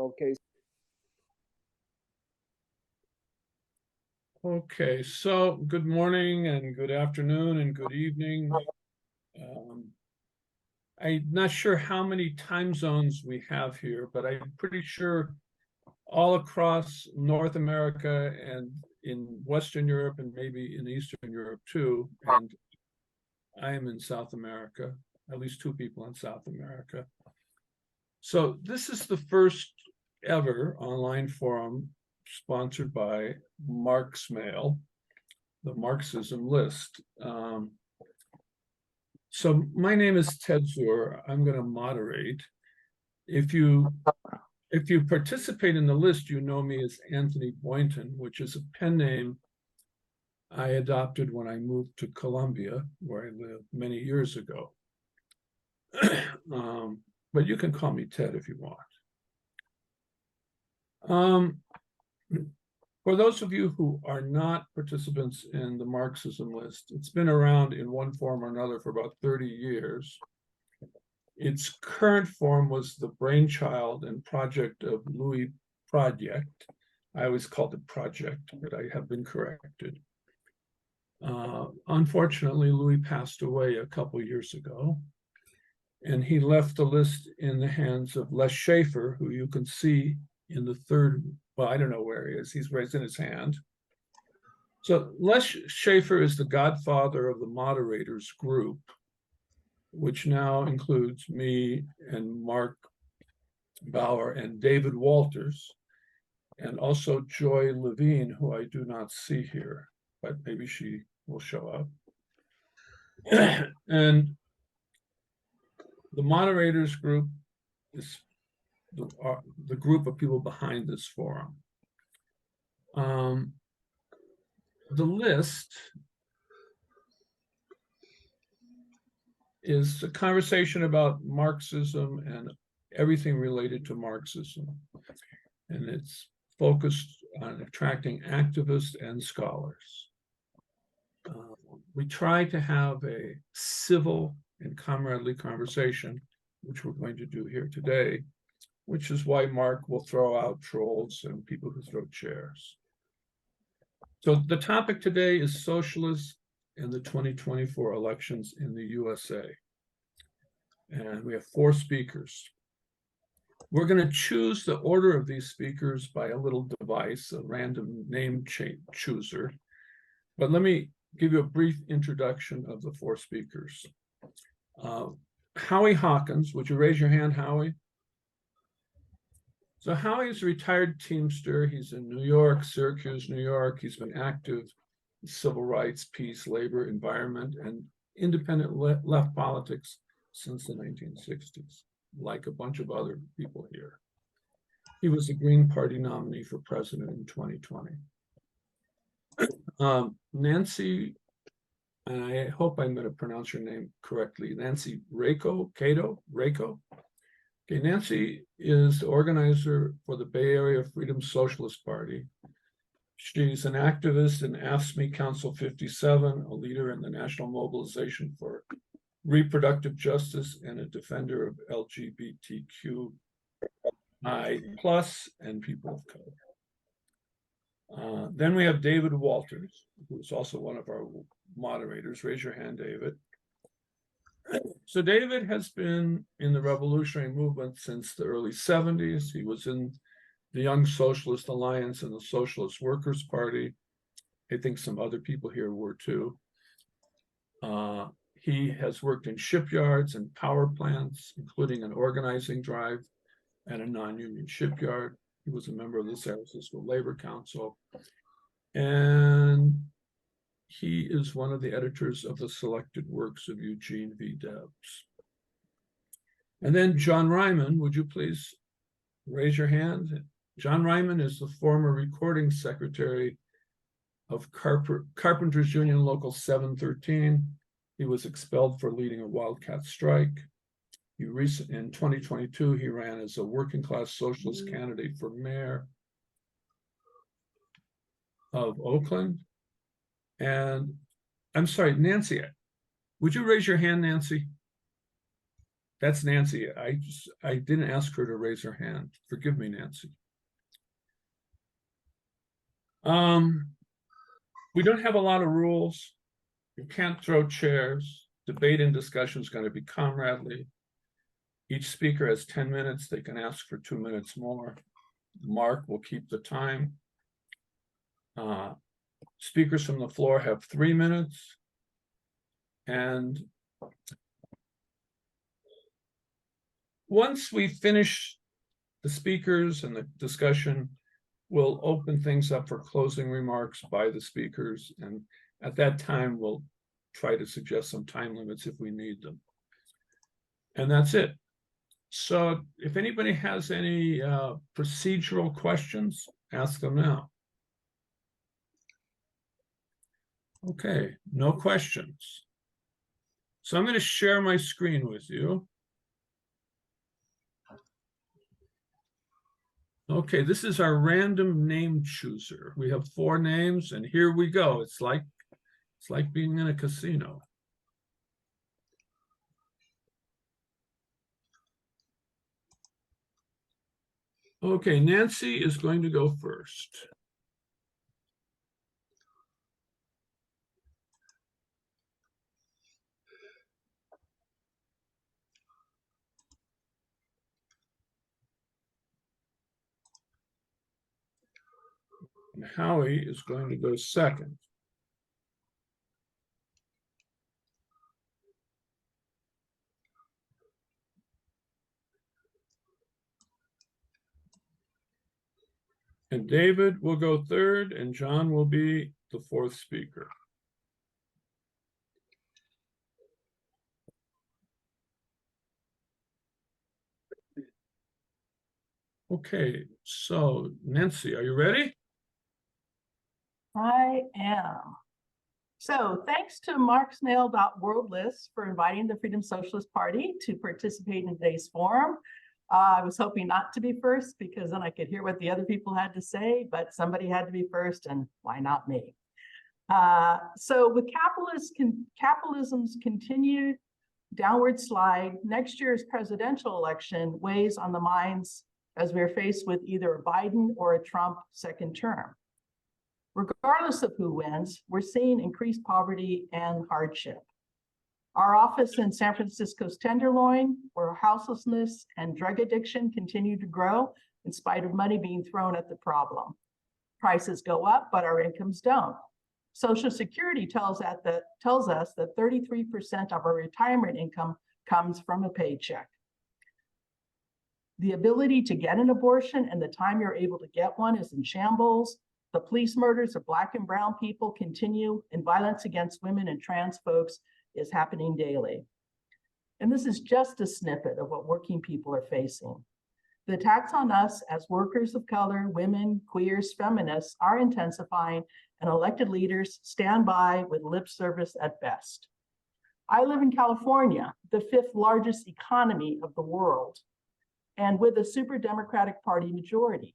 Okay. Okay, so good morning and good afternoon and good evening. I'm not sure how many time zones we have here, but I'm pretty sure all across North America and in Western Europe and maybe in Eastern Europe too. And I am in South America, at least two people in South America. So this is the first ever online forum sponsored by Marx Mail, the Marxism list. So my name is Ted Zur. I'm going to moderate. If you participate in the list, you know me as Anthony Boynton, which is a pen name I adopted when I moved to Colombia, where I lived many years ago. But you can call me Ted if you want. For those of you who are not participants in the Marxism list, it's been around in one form or another for about 30 years. Its current form was the brainchild and project of Louis Project. I always called it Project, but I have been corrected. Unfortunately, Louis passed away a couple years ago, and he left the list in the hands of Les Schaefer, who you can see in the third. Well, I don't know where he is. He's raising his hand. So Les Schaefer is the godfather of the moderators group, which now includes me and Mark Bauer and David Walters, and also Joy Levine, who I do not see here, but maybe she will show up. And the moderators group is the group of people behind this forum. The list is a conversation about Marxism and everything related to Marxism. And it's focused on attracting activists and scholars. We try to have a civil and comradely conversation, which we're going to do here today, which is why Mark will throw out trolls and people who throw chairs. So the topic today is socialists in the 2024 elections in the USA. And we have 4 speakers. We're going to choose the order of these speakers by a little device, a random name chooser. But let me give you a brief introduction of the 4 speakers. Howie Hawkins, would you raise your hand, Howie? So Howie is a retired Teamster. He's in New York, Syracuse, New York. He's been active in civil rights, peace, labor, environment, and independent left politics since the 1960s, like a bunch of other people here. He was the Green Party nominee for president in 2020. Nancy, and I hope I'm going to pronounce your name correctly, Nancy Rako. Okay, Nancy is the organizer for the Bay Area Freedom Socialist Party. She's an activist in AFSCME Council 57, a leader in the National Mobilization for Reproductive Justice, and a defender of LGBTQI+ and people of color. Then we have David Walters, who is also one of our moderators. Raise your hand, David. So David has been in the revolutionary movement since the early 70s. He was in the Young Socialist Alliance and the Socialist Workers' Party. I think some other people here were too. He has worked in shipyards and power plants, including an organizing drive and a non-union shipyard. He was a member of the San Francisco Labor Council. And he is one of the editors of the selected works of Eugene V. Debs. And then John Ryman, would you please raise your hand? John Ryman is the former recording secretary of Carpenters Union Local 713. He was expelled for leading a wildcat strike. In 2022, he ran as a working class socialist candidate for mayor of Oakland. And I'm sorry, Nancy, would you raise your hand, Nancy? That's Nancy. I didn't ask her to raise her hand. Forgive me, Nancy. We don't have a lot of rules. You can't throw chairs. Debate and discussion is going to be comradely. Each speaker has 10 minutes. They can ask for 2 minutes more. Mark will keep the time. Speakers from the floor have 3 minutes. And once we finish the speakers and the discussion, we'll open things up for closing remarks by the speakers. And at that time, we'll try to suggest some time limits if we need them. And that's it. So if anybody has any procedural questions, ask them now. Okay, no questions. So I'm going to share my screen with you. Okay, this is our random name chooser. We have 4 names, and here we go. It's like being in a casino. Okay, Nancy is going to go first. And Howie is going to go second. And David will go third, and John will be the 4th speaker. Okay, so Nancy, are you ready? I am. So thanks to marksnail.worldlist for inviting the Freedom Socialist Party to participate in today's forum. I was hoping not to be first because then I could hear what the other people had to say, but somebody had to be first, and why not me? So with capitalism's continued downward slide, next year's presidential election weighs on the minds as we're faced with either a Biden or a Trump second term. Regardless of who wins, we're seeing increased poverty and hardship. Our office in San Francisco's Tenderloin, where houselessness and drug addiction continue to grow in spite of money being thrown at the problem. Prices go up, but our incomes don't. Social Security tells us that 33% of our retirement income comes from a paycheck. The ability to get an abortion and the time you're able to get one is in shambles. The police murders of Black and brown people continue, and violence against women and trans folks is happening daily. And this is just a snippet of what working people are facing. The attacks on us as workers of color, women, queers, feminists are intensifying, and elected leaders stand by with lip service at best. I live in California, the 5th largest economy of the world, and with a super Democratic Party majority.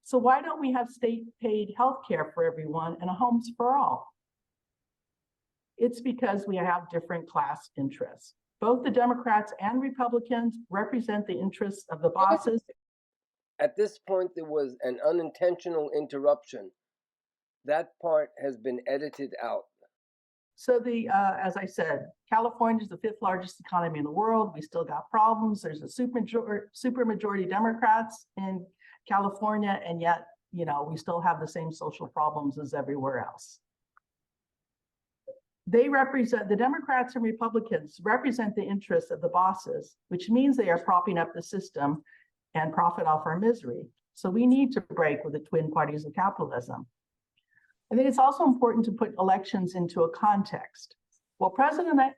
So why don't we have state-paid healthcare for everyone and a homes for all? It's because we have different class interests. Both the Democrats and Republicans represent the interests of the bosses. At this point, there was an unintentional interruption. That part has been edited out. So as I said, California is the 5th largest economy in the world. We still got problems. There's a super majority Democrats in California, and yet, we still have the same social problems as everywhere else. The Democrats and Republicans represent the interests of the bosses, which means they are propping up the system and profit off our misery. So we need to break with the twin parties of capitalism. I think it's also important to put elections into a context. While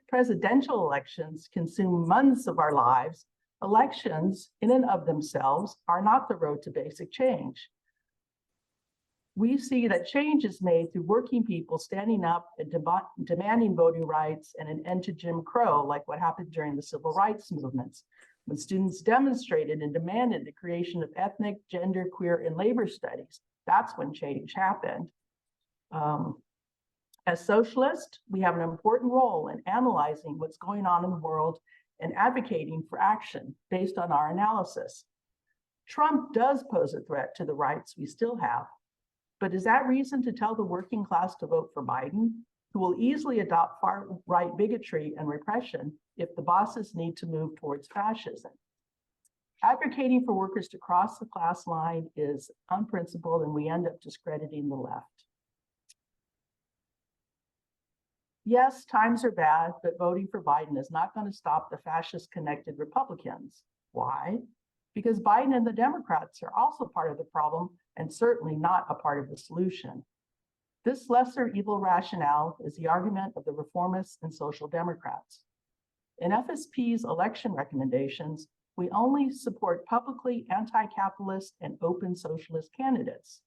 presidential elections consume months of our lives, elections in and of themselves are not the road to basic change. We see that change is made through working people standing up and demanding voting rights and an end to Jim Crow, like what happened during the civil rights movements, when students demonstrated and demanded the creation of ethnic, gender, queer, and labor studies. That's when change happened. As socialists, we have an important role in analyzing what's going on in the world and advocating for action based on our analysis. Trump does pose a threat to the rights we still have, but is that reason to tell the working class to vote for Biden, who will easily adopt far-right bigotry and repression if the bosses need to move towards fascism? Advocating for workers to cross the class line is unprincipled, and we end up discrediting the left. Yes, times are bad, but voting for Biden is not going to stop the fascist-connected Republicans. Why? Because Biden and the Democrats are also part of the problem and certainly not a part of the solution. This lesser evil rationale is the argument of the reformists and social democrats. In FSP's election recommendations, we only support publicly anti-capitalist and open socialist candidates.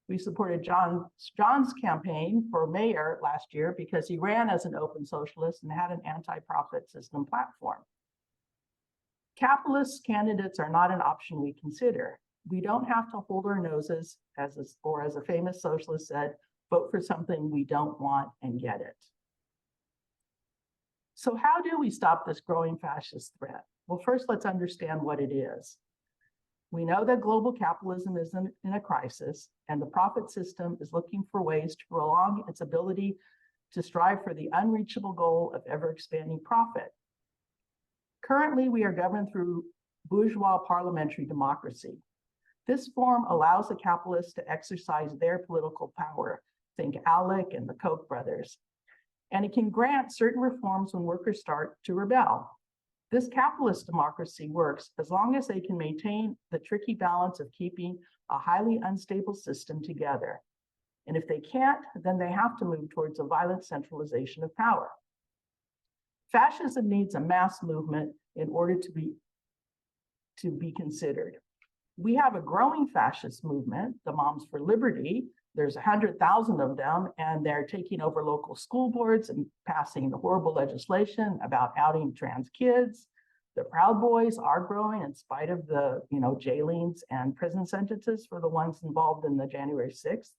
We supported John's campaign for mayor last year because he ran as an open socialist and had an anti-profit system platform. Capitalist candidates are not an option we consider. We don't have to hold our noses, as a famous socialist said, vote for something we don't want and get it. So how do we stop this growing fascist threat? Well, first, let's understand what it is. We know that global capitalism is in a crisis, and the profit system is looking for ways to prolong its ability to strive for the unreachable goal of ever-expanding profit. Currently, we are governed through bourgeois parliamentary democracy. This form allows the capitalists to exercise their political power. Think ALEC and the Koch brothers. And it can grant certain reforms when workers start to rebel. This capitalist democracy works as long as they can maintain the tricky balance of keeping a highly unstable system together. And if they can't, then they have to move towards a violent centralization of power. Fascism needs a mass movement in order to be considered. We have a growing fascist movement, the Moms for Liberty. There's 100,000 of them, and they're taking over local school boards and passing horrible legislation about outing trans kids. The Proud Boys are growing in spite of the jailings and prison sentences for the ones involved in the January 6th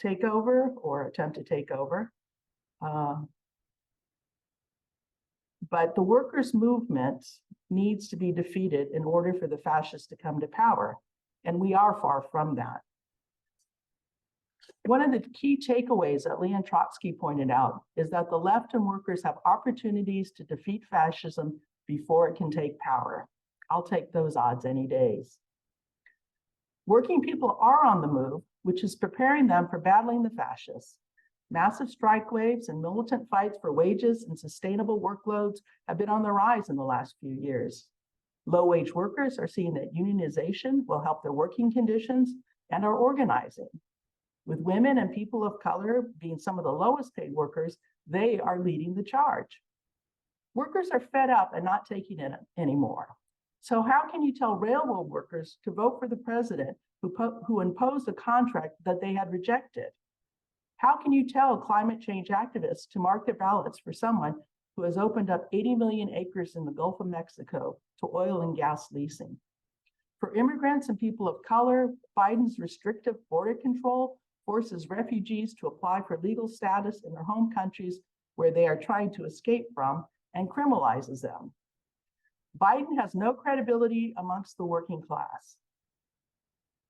takeover or attempt to take over. But the workers' movement needs to be defeated in order for the fascists to come to power, and we are far from that. One of the key takeaways that Leon Trotsky pointed out is that the left and workers have opportunities to defeat fascism before it can take power. I'll take those odds any days. Working people are on the move, which is preparing them for battling the fascists. Massive strike waves and militant fights for wages and sustainable workloads have been on the rise in the last few years. Low-wage workers are seeing that unionization will help their working conditions and are organizing. With women and people of color being some of the lowest paid workers, they are leading the charge. Workers are fed up and not taking it anymore. So how can you tell railroad workers to vote for the president who imposed a contract that they had rejected? How can you tell climate change activists to mark their ballots for someone who has opened up 80 million acres in the Gulf of Mexico to oil and gas leasing? For immigrants and people of color, Biden's restrictive border control forces refugees to apply for legal status in their home countries where they are trying to escape from and criminalizes them. Biden has no credibility amongst the working class.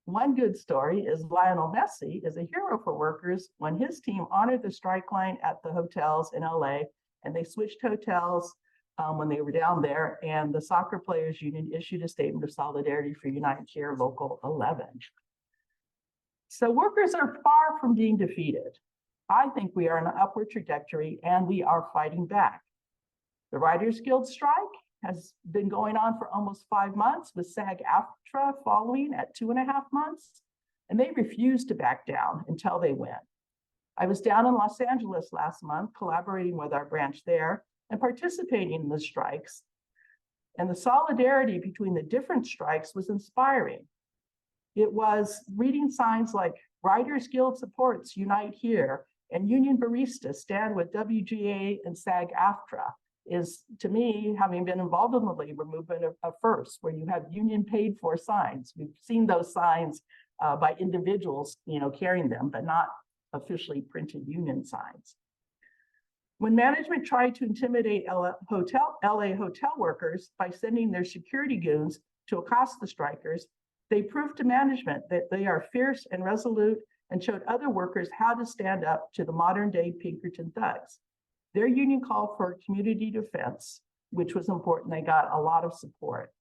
One good story is Lionel Messi is a hero for workers when his team honored the strike line at the hotels in LA, and they switched hotels when they were down there, and the soccer players union issued a statement of solidarity for United Care Local 11. So workers are far from being defeated. I think we are on an upward trajectory and we are fighting back. The Writers Guild strike has been going on for almost 5 months, with SAG-AFTRA following at 2.5 months, and they refuse to back down until they win. I was down in Los Angeles last month, collaborating with our branch there and participating in the strikes. And the solidarity between the different strikes was inspiring. It was reading signs like Writers Guild supports Unite Here and Union Baristas stand with WGA and SAG-AFTRA. Is, to me, having been involved in the labor movement, a first, where you have union paid for signs. We've seen those signs by individuals, carrying them, but not officially printed union signs. When management tried to intimidate LA hotel workers by sending their security goons to accost the strikers, they proved to management that they are fierce and resolute and showed other workers how to stand up to the modern day Pinkerton thugs. Their union called for community defense, which was important. They got a lot of support.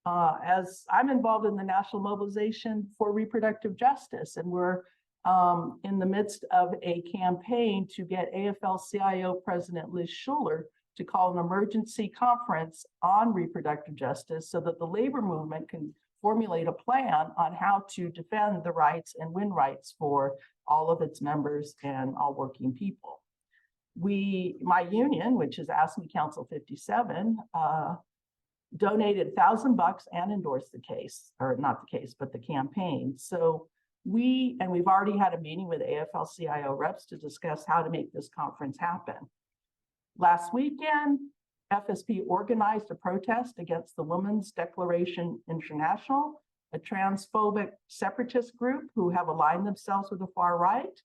As I'm involved in the national mobilization for reproductive justice, and we're in the midst of a campaign to get AFL-CIO President Liz Schuler to call an emergency conference on reproductive justice so that the labor movement can formulate a plan on how to defend the rights and win rights for all of its members and all working people. My union, which is AFSCME Council 57, donated $1,000 and endorsed the case, or not the case, but the campaign. So we've already had a meeting with AFL-CIO reps to discuss how to make this conference happen. Last weekend, FSP organized a protest against the Women's Declaration International, a transphobic separatist group who have aligned themselves with the far right.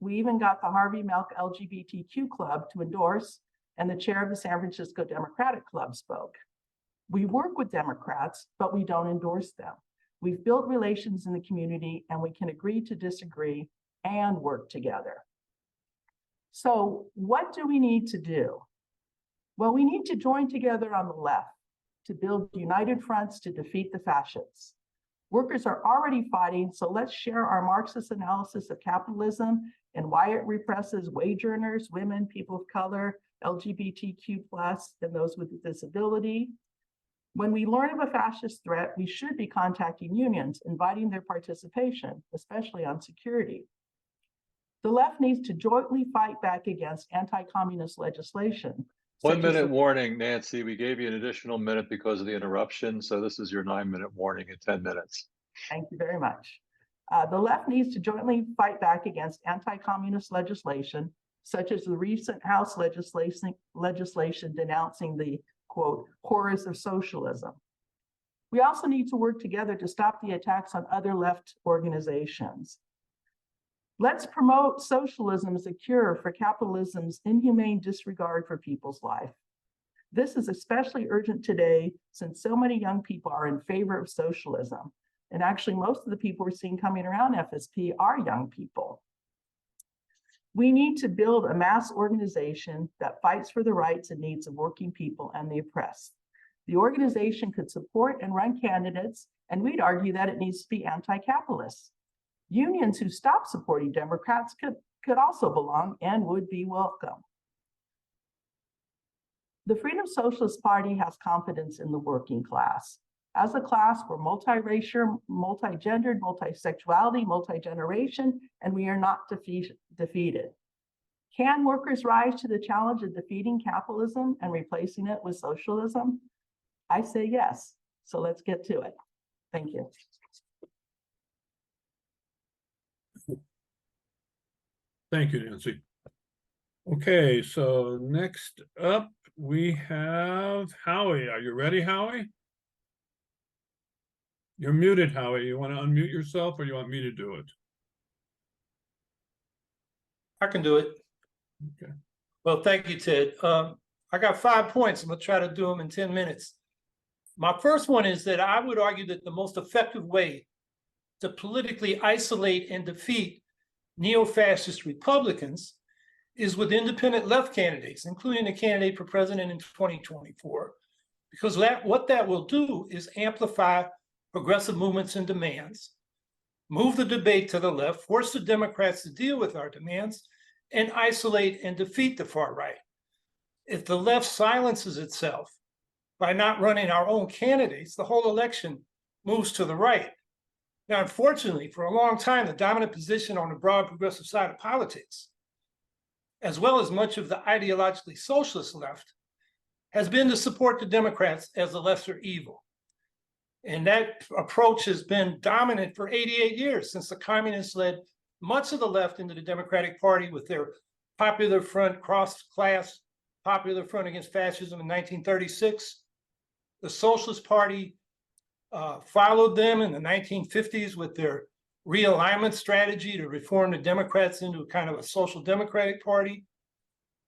We even got the Harvey Milk LGBTQ Club to endorse, and the chair of the San Francisco Democratic Club spoke. We work with Democrats, but we don't endorse them. We've built relations in the community, and we can agree to disagree and work together. So what do we need to do? Well, we need to join together on the left to build united fronts to defeat the fascists. Workers are already fighting, so let's share our Marxist analysis of capitalism and why it represses wage earners, women, people of color, LGBTQ+, and those with a disability. When we learn of a fascist threat, we should be contacting unions, inviting their participation, especially on security. The left needs to jointly fight back against anti-communist legislation. 1 minute warning, Nancy. We gave you an additional minute because of the interruption. So this is your 9-minute warning in 10 minutes. Thank you very much. The left needs to jointly fight back against anti-communist legislation, such as the recent House legislation denouncing the, quote, horrors of socialism. We also need to work together to stop the attacks on other left organizations. Let's promote socialism as a cure for capitalism's inhumane disregard for people's life. This is especially urgent today since so many young people are in favor of socialism. And actually, most of the people we're seeing coming around FSP are young people. We need to build a mass organization that fights for the rights and needs of working people and the oppressed. The organization could support and run candidates, and we'd argue that it needs to be anti-capitalist. Unions who stop supporting Democrats could also belong and would be welcome. The Freedom Socialist Party has confidence in the working class. As a class, we're multiracial, multi-gendered, multi-sexuality, multi-generation, and we are not defeated. Can workers rise to the challenge of defeating capitalism and replacing it with socialism? I say yes, so let's get to it. Thank you. Thank you, Nancy. Okay, so next up we have Howie. Are you ready, Howie? You're muted, Howie. You want to unmute yourself or you want me to do it? I can do it. Okay. Well, thank you, Ted. I got 5 points. I'm going to try to do them in 10 minutes. My first one is that I would argue that the most effective way to politically isolate and defeat neo-fascist Republicans is with independent left candidates, including a candidate for president in 2024, because what that will do is amplify progressive movements and demands, move the debate to the left, force the Democrats to deal with our demands, and isolate and defeat the far right. If the left silences itself by not running our own candidates, the whole election moves to the right. Now, unfortunately, for a long time, the dominant position on the broad progressive side of politics, as well as much of the ideologically socialist left, has been to support the Democrats as the lesser evil. And that approach has been dominant for 88 years, since the communists led much of the left into the Democratic Party with their Popular Front, cross-class Popular Front against fascism in 1936. The Socialist Party followed them in the 1950s with their realignment strategy to reform the Democrats into kind of a social democratic party.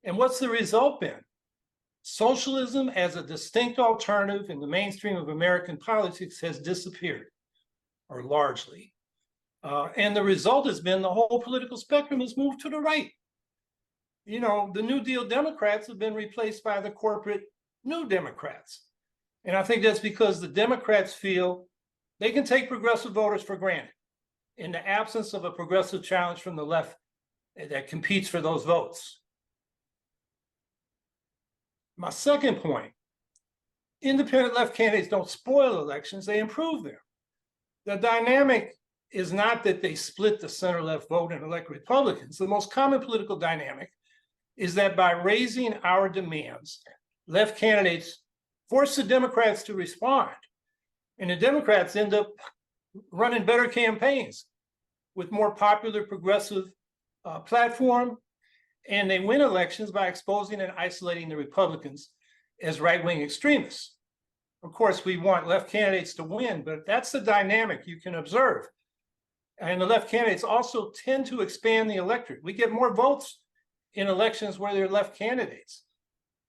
And what's the result been? Socialism as a distinct alternative in the mainstream of American politics has disappeared, or largely. And the result has been the whole political spectrum has moved to the right. You know, the New Deal Democrats have been replaced by the corporate New Democrats. And I think that's because the Democrats feel they can take progressive voters for granted in the absence of a progressive challenge from the left that competes for those votes. My second point, independent left candidates don't spoil elections, they improve them. The dynamic is not that they split the center-left vote and elect Republicans. The most common political dynamic is that by raising our demands, left candidates force the Democrats to respond. And the Democrats end up running better campaigns with more popular progressive platform, and they win elections by exposing and isolating the Republicans as right-wing extremists. Of course, we want left candidates to win, but that's the dynamic you can observe. And the left candidates also tend to expand the electorate. We get more votes in elections where they're left candidates.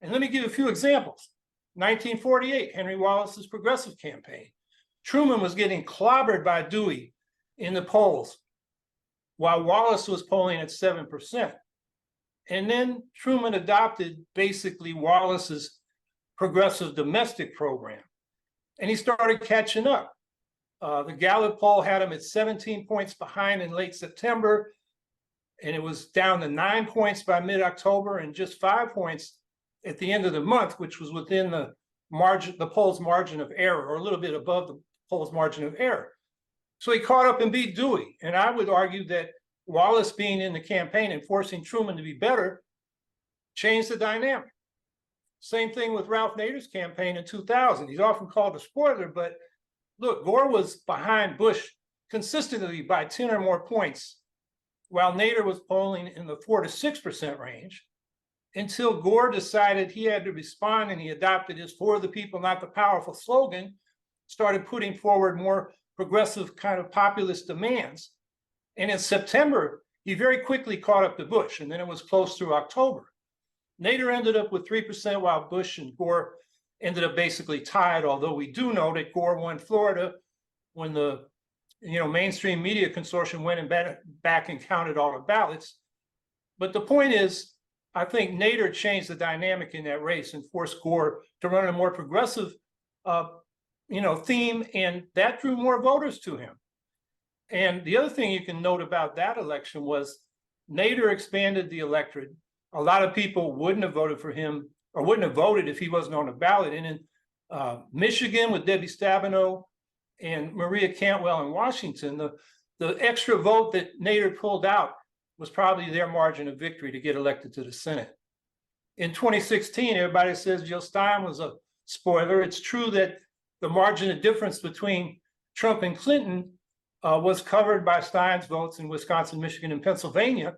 And let me give a few examples. 1948, Henry Wallace's progressive campaign. Truman was getting clobbered by Dewey in the polls, while Wallace was polling at 7%. And then Truman adopted basically Wallace's progressive domestic program, and he started catching up. The Gallup poll had him at 17 points behind in late September, and it was down to 9 points by mid-October and just 5 points at the end of the month, which was within the margin, the poll's margin of error, or a little bit above the poll's margin of error. So he caught up and beat Dewey. And I would argue that Wallace being in the campaign and forcing Truman to be better changed the dynamic. Same thing with Ralph Nader's campaign in 2000. He's often called a spoiler, but look, Gore was behind Bush consistently by 10 or more points, while Nader was polling in the 4 to 6% range, until Gore decided he had to respond, and he adopted his "for the people, not the powerful" slogan, started putting forward more progressive kind of populist demands. And in September, he very quickly caught up to Bush, and then it was close through October. Nader ended up with 3%, while Bush and Gore ended up basically tied, although we do know that Gore won Florida when the mainstream media consortium went and back and counted all the ballots. But the point is, I think Nader changed the dynamic in that race and forced Gore to run a more progressive theme, and that drew more voters to him. And the other thing you can note about that election was Nader expanded the electorate. A lot of people wouldn't have voted for him, or wouldn't have voted if he wasn't on the ballot. And in Michigan with Debbie Stabenow and Maria Cantwell in Washington, the extra vote that Nader pulled out was probably their margin of victory to get elected to the Senate. In 2016, everybody says Jill Stein was a spoiler. It's true that the margin of difference between Trump and Clinton was covered by Stein's votes in Wisconsin, Michigan, and Pennsylvania.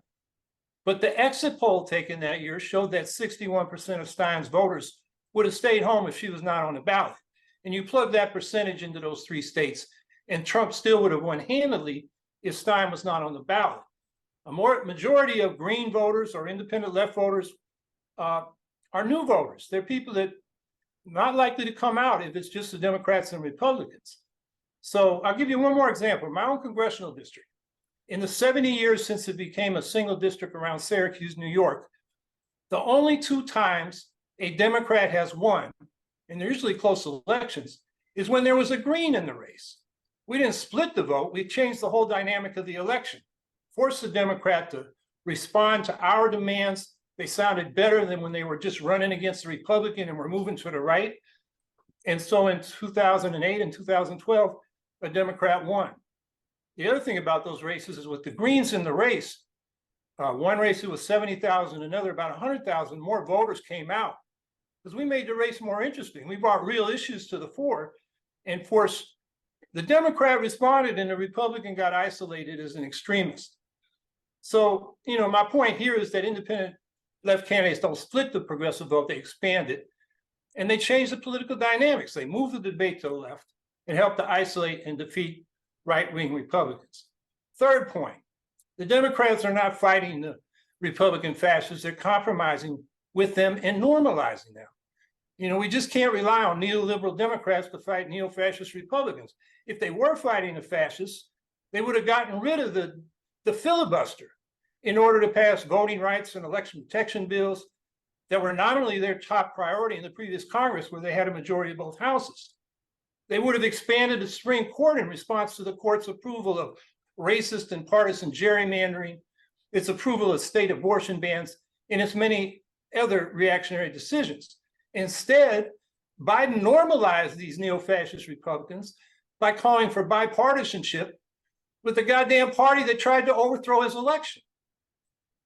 But the exit poll taken that year showed that 61% of Stein's voters would have stayed home if she was not on the ballot. And you plug that percentage into those 3 states, and Trump still would have won handily if Stein was not on the ballot. A majority of Green voters or independent left voters are new voters. They're people that are not likely to come out if it's just the Democrats and Republicans. So I'll give you one more example. My own congressional district. In the 70 years since it became a single district around Syracuse, New York, the only 2 times a Democrat has won, and they're usually close elections, is when there was a Green in the race. We didn't split the vote. We changed the whole dynamic of the election, forced the Democrat to respond to our demands. They sounded better than when they were just running against the Republican and were moving to the right. And so in 2008 and 2012, a Democrat won. The other thing about those races is with the Greens in the race, one race it was 70,000, another about 100,000 more voters came out because we made the race more interesting. We brought real issues to the fore and forced the Democrat responded, and the Republican got isolated as an extremist. So, my point here is that independent left candidates don't split the progressive vote, they expand it, and they change the political dynamics. They move the debate to the left and help to isolate and defeat right-wing Republicans. Third point, the Democrats are not fighting the Republican fascists. They're compromising with them and normalizing them. You know, we just can't rely on neoliberal Democrats to fight neo-fascist Republicans. If they were fighting the fascists, they would have gotten rid of the filibuster in order to pass voting rights and election protection bills that were not only their top priority in the previous Congress, where they had a majority of both houses. They would have expanded the Supreme Court in response to the court's approval of racist and partisan gerrymandering, its approval of state abortion bans, and its many other reactionary decisions. Instead, Biden normalized these neo-fascist Republicans by calling for bipartisanship with the goddamn party that tried to overthrow his election.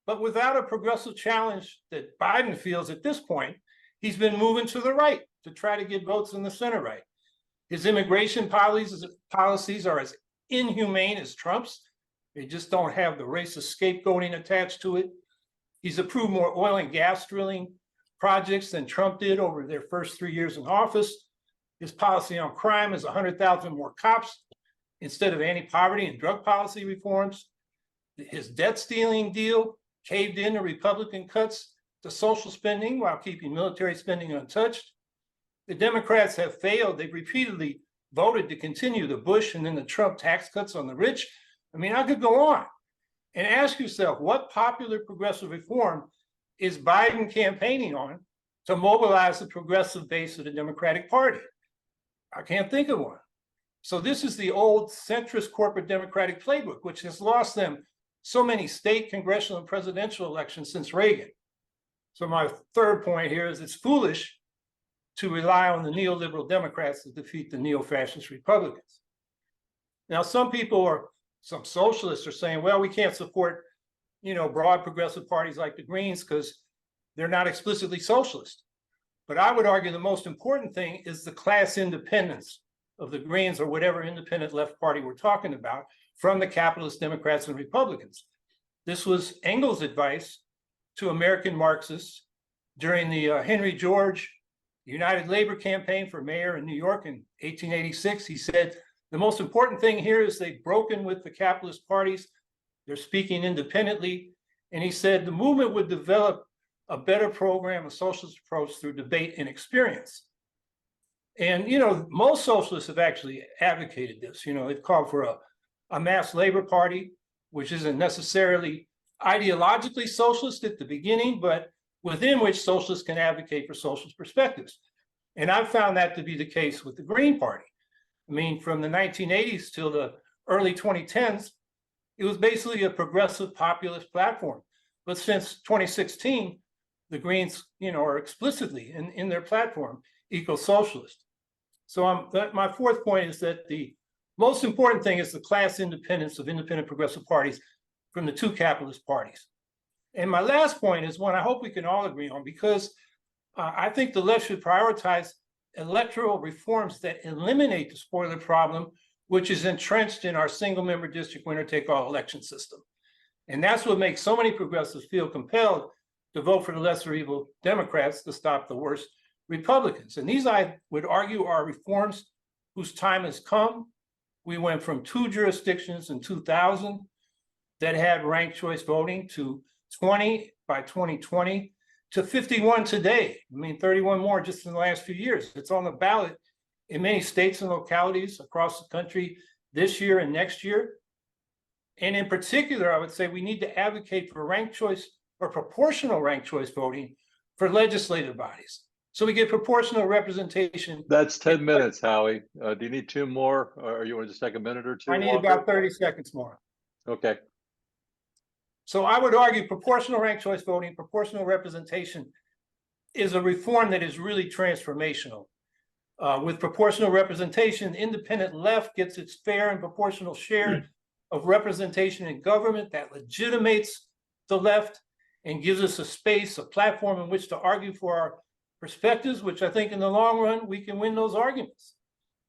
But without a progressive challenge that Biden feels at this point, he's been moving to the right to try to get votes in the center right. His immigration policies are as inhumane as Trump's. They just don't have the racist scapegoating attached to it. He's approved more oil and gas drilling projects than Trump did over their first 3 years in office. His policy on crime is 100,000 more cops instead of anti-poverty and drug policy reforms. His debt stealing deal caved in to Republican cuts to social spending while keeping military spending untouched. The Democrats have failed. They've repeatedly voted to continue the Bush and then the Trump tax cuts on the rich. I mean, I could go on and ask yourself, what popular progressive reform is Biden campaigning on to mobilize the progressive base of the Democratic Party? I can't think of one. So this is the old centrist corporate Democratic playbook, which has lost them so many state, congressional, and presidential elections since Reagan. So my third point here is it's foolish to rely on the neoliberal Democrats to defeat the neo-fascist Republicans. Now, some socialists are saying, well, we can't support, broad progressive parties like the Greens because they're not explicitly socialist. But I would argue the most important thing is the class independence of the Greens or whatever independent left party we're talking about from the capitalist Democrats and Republicans. This was Engels' advice to American Marxists during the Henry George United Labor campaign for mayor in New York in 1886. He said, the most important thing here is they've broken with the capitalist parties. They're speaking independently. And he said the movement would develop a better program, a socialist approach through debate and experience. And, most socialists have actually advocated this. They've called for a mass labor party, which isn't necessarily ideologically socialist at the beginning, but within which socialists can advocate for socialist perspectives. And I've found that to be the case with the Green Party. I mean, from the 1980s till the early 2010s, it was basically a progressive populist platform. But since 2016, the Greens, are explicitly in their platform, eco-socialist. So my fourth point is that the most important thing is the class independence of independent progressive parties from the two capitalist parties. And my last point is one I hope we can all agree on, because I think the left should prioritize electoral reforms that eliminate the spoiler problem, which is entrenched in our single-member district winner-take-all election system. And that's what makes so many progressives feel compelled to vote for the lesser evil Democrats to stop the worst Republicans. And these, I would argue, are reforms whose time has come. We went from 2 jurisdictions in 2000 that had ranked choice voting to 20 by 2020 to 51 today. I mean, 31 more just in the last few years. It's on the ballot in many states and localities across the country this year and next year. And in particular, I would say we need to advocate for ranked choice or proportional ranked choice voting for legislative bodies. So we get proportional representation. That's 10 minutes, Howie. Do you need 2 more, or you want to just take a minute or 2? I need about 30 seconds more. Okay. So I would argue proportional ranked choice voting, proportional representation is a reform that is really transformational. With proportional representation, the independent left gets its fair and proportional share of representation in government that legitimates the left and gives us a space, a platform in which to argue for our perspectives, which I think in the long run, we can win those arguments.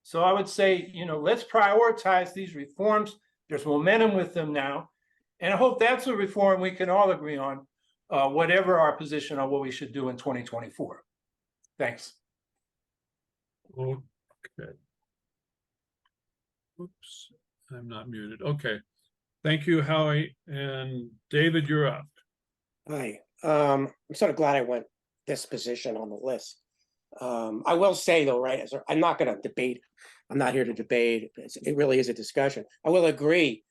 So I would say, let's prioritize these reforms. There's momentum with them now. And I hope that's a reform we can all agree on, whatever our position on what we should do in 2024. Thanks. Okay. Oops, I'm not muted. Okay. Thank you, Howie. And David, you're up. Hi, I'm sort of glad I went this position on the list. I will say though, right, I'm not gonna debate, I'm not here to debate, it really is a discussion. I will agree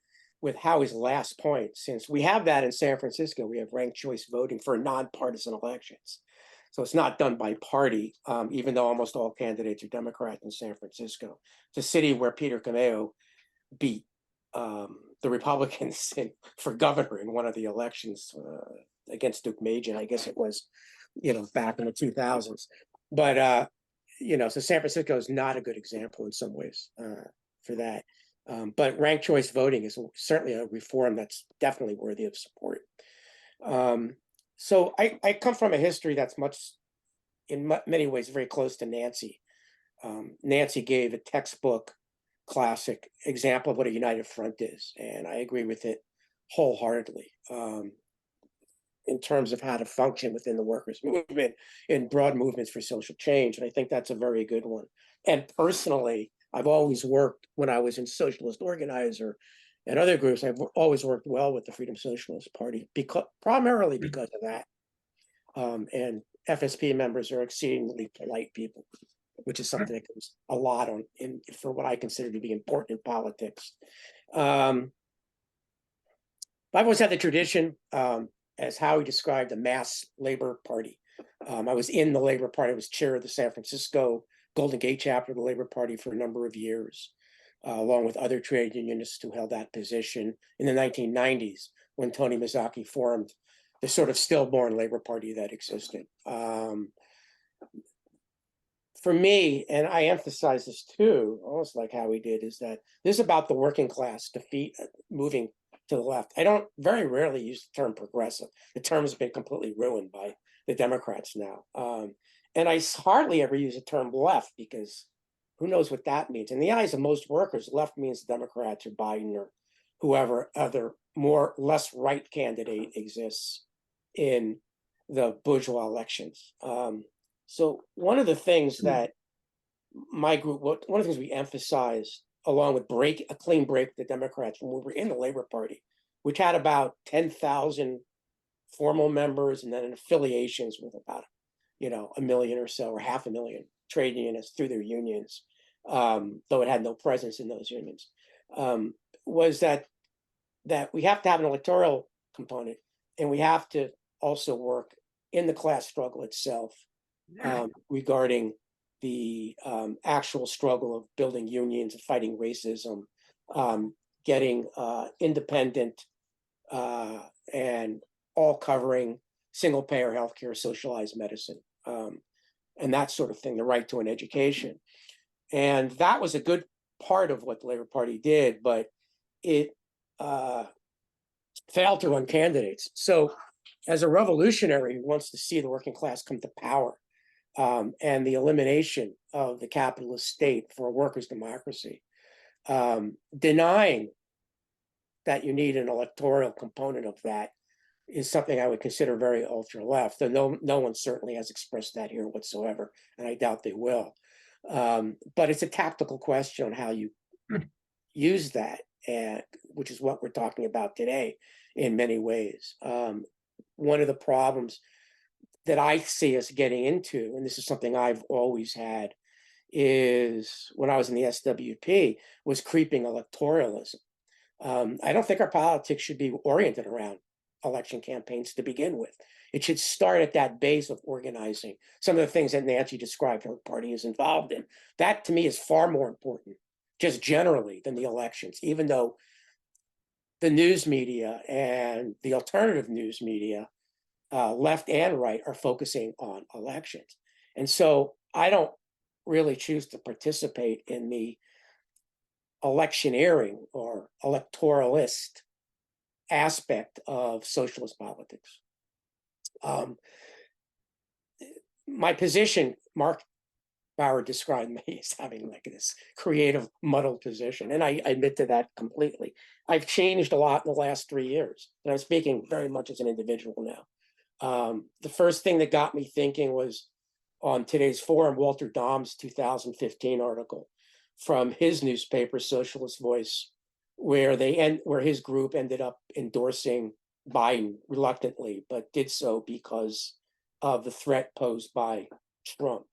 with Howie's last point, since we have that in San Francisco, we have ranked choice voting for nonpartisan elections. So it's not done by party, even though almost all candidates are Democrat in San Francisco. It's a city where Peter Cameo beat the Republicans for governor in one of the elections against Duke Majan, I guess it was, back in the 2000s. But so San Francisco is not a good example in some ways for that. But ranked choice voting is certainly a reform that's definitely worthy of support. So I come from a history that's in many ways, very close to Nancy. Nancy gave a textbook classic example of what a united front is, and I agree with it wholeheartedly. In terms of how to function within the workers' movement in broad movements for social change. And I think that's a very good one. And personally, I've always worked, when I was in Socialist Organizer and other groups, I've always worked well with the Freedom Socialist Party, primarily because of that. And FSP members are exceedingly polite people, which is something that goes a lot for what I consider to be important in politics. I've always had the tradition, as Howie described, a mass labor party. I was in the Labor Party. I was chair of the San Francisco Golden Gate chapter of the Labor Party for a number of years, along with other trade unionists who held that position in the 1990s when Tony Mazzocchi formed the sort of stillborn Labor Party that existed. For me, and I emphasize this too, almost like Howie did, is that this is about the working class moving to the left. I don't very rarely use the term progressive. The term has been completely ruined by the Democrats now. And I hardly ever use the term left, because who knows what that means. In the eyes of most workers, left means the Democrats or Biden or whoever other less right candidate exists in the bourgeois elections. So one of the things that my group, one of the things we emphasized, along with a clean break with the Democrats when we were in the Labor Party, which had about 10,000 formal members and then affiliations with about, 1 million or so, or 500,000 trade unionists through their unions, though it had no presence in those unions, was that we have to have an electoral component, and we have to also work in the class struggle itself, regarding the actual struggle of building unions and fighting racism, getting independent and all covering single payer healthcare, socialized medicine, and that sort of thing, the right to an education. And that was a good part of what the Labor Party did, but it failed to run candidates. So as a revolutionary who wants to see the working class come to power, and the elimination of the capitalist state for a workers' democracy, denying that you need an electoral component of that is something I would consider very ultra left. Though no one certainly has expressed that here whatsoever, and I doubt they will. But it's a tactical question on how you use that, which is what we're talking about today in many ways. One of the problems that I see us getting into, and this is something I've always had, is when I was in the SWP, was creeping electoralism. I don't think our politics should be oriented around election campaigns to begin with. It should start at that base of organizing. Some of the things that Nancy described her party is involved in. That to me is far more important, just generally, than the elections, even though the news media and the alternative news media, left and right, are focusing on elections. And so I don't really choose to participate in the electioneering or electoralist aspect of socialist politics. My position, Mark Bauer described me as having like this creative, muddled position, and I admit to that completely. I've changed a lot in the last 3 years, and I'm speaking very much as an individual now. The first thing that got me thinking was on today's forum, Walter Dom's 2015 article from his newspaper, Socialist Voice, where his group ended up endorsing Biden reluctantly, but did so because of the threat posed by Trump.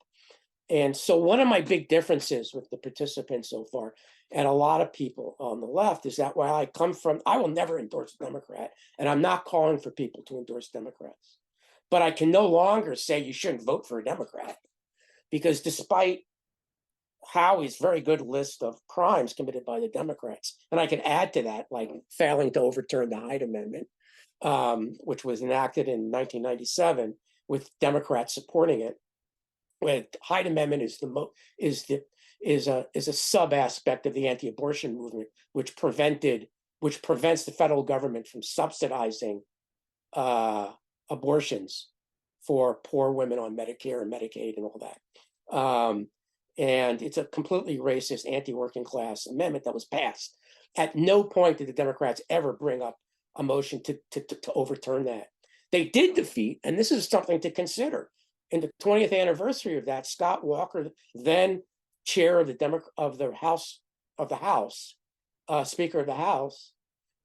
And so one of my big differences with the participants so far, and a lot of people on the left, is that while I will never endorse a Democrat, and I'm not calling for people to endorse Democrats, but I can no longer say you shouldn't vote for a Democrat, because despite Howie's very good list of crimes committed by the Democrats, and I can add to that, like failing to overturn the Hyde Amendment, which was enacted in 1997 with Democrats supporting it. The Hyde Amendment is a sub aspect of the anti-abortion movement, which prevents the federal government from subsidizing abortions for poor women on Medicare and Medicaid and all that. And it's a completely racist, anti-working class amendment that was passed. At no point did the Democrats ever bring up a motion to overturn that. They did defeat, and this is something to consider. In the 20th anniversary of that, Scott Walker, then chair of the House, Speaker of the House,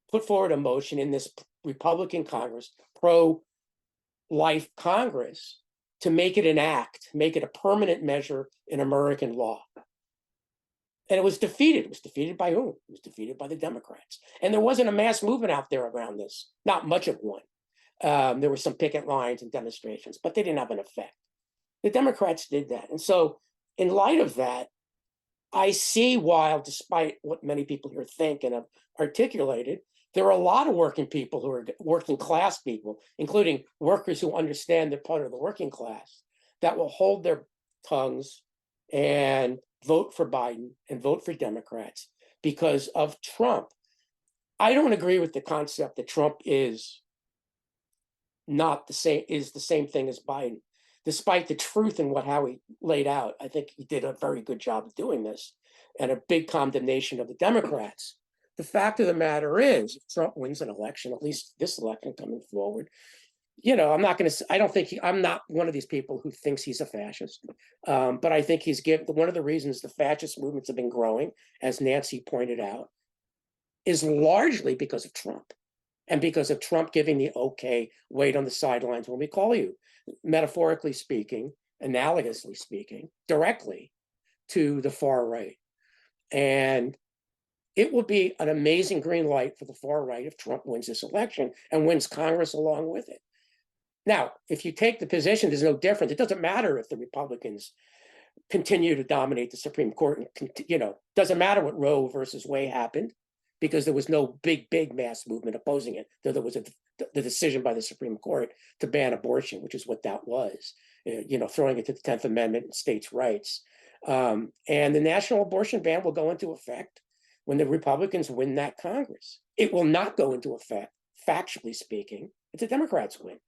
put forward a motion in this Republican Congress, pro-life Congress, to make it an act, make it a permanent measure in American law. And it was defeated. It was defeated by whom? It was defeated by the Democrats. And there wasn't a mass movement out there around this, not much of one. There were some picket lines and demonstrations, but they didn't have an effect. The Democrats did that. And so in light of that, I see why, despite what many people here think and have articulated, there are a lot of working people who are working class people, including workers who understand they're part of the working class, that will hold their tongues and vote for Biden and vote for Democrats because of Trump. I don't agree with the concept that Trump is the same thing as Biden, despite the truth in how he laid out. I think he did a very good job of doing this, and a big condemnation of the Democrats. The fact of the matter is, if Trump wins an election, at least this election coming forward, I'm not one of these people who thinks he's a fascist, but I think one of the reasons the fascist movements have been growing, as Nancy pointed out, is largely because of Trump. And because of Trump giving the okay, wait on the sidelines when we call you, metaphorically speaking, analogously speaking, directly to the far right. And it will be an amazing green light for the far right if Trump wins this election and wins Congress along with it. Now, if you take the position, there's no difference. It doesn't matter if the Republicans continue to dominate the Supreme Court. And, doesn't matter what Roe versus Wade happened, because there was no big mass movement opposing it. Though there was the decision by the Supreme Court to ban abortion, which is what that was, throwing it to the 10th Amendment and states' rights. And the national abortion ban will go into effect when the Republicans win that Congress. It will not go into effect, factually speaking, if the Democrats win.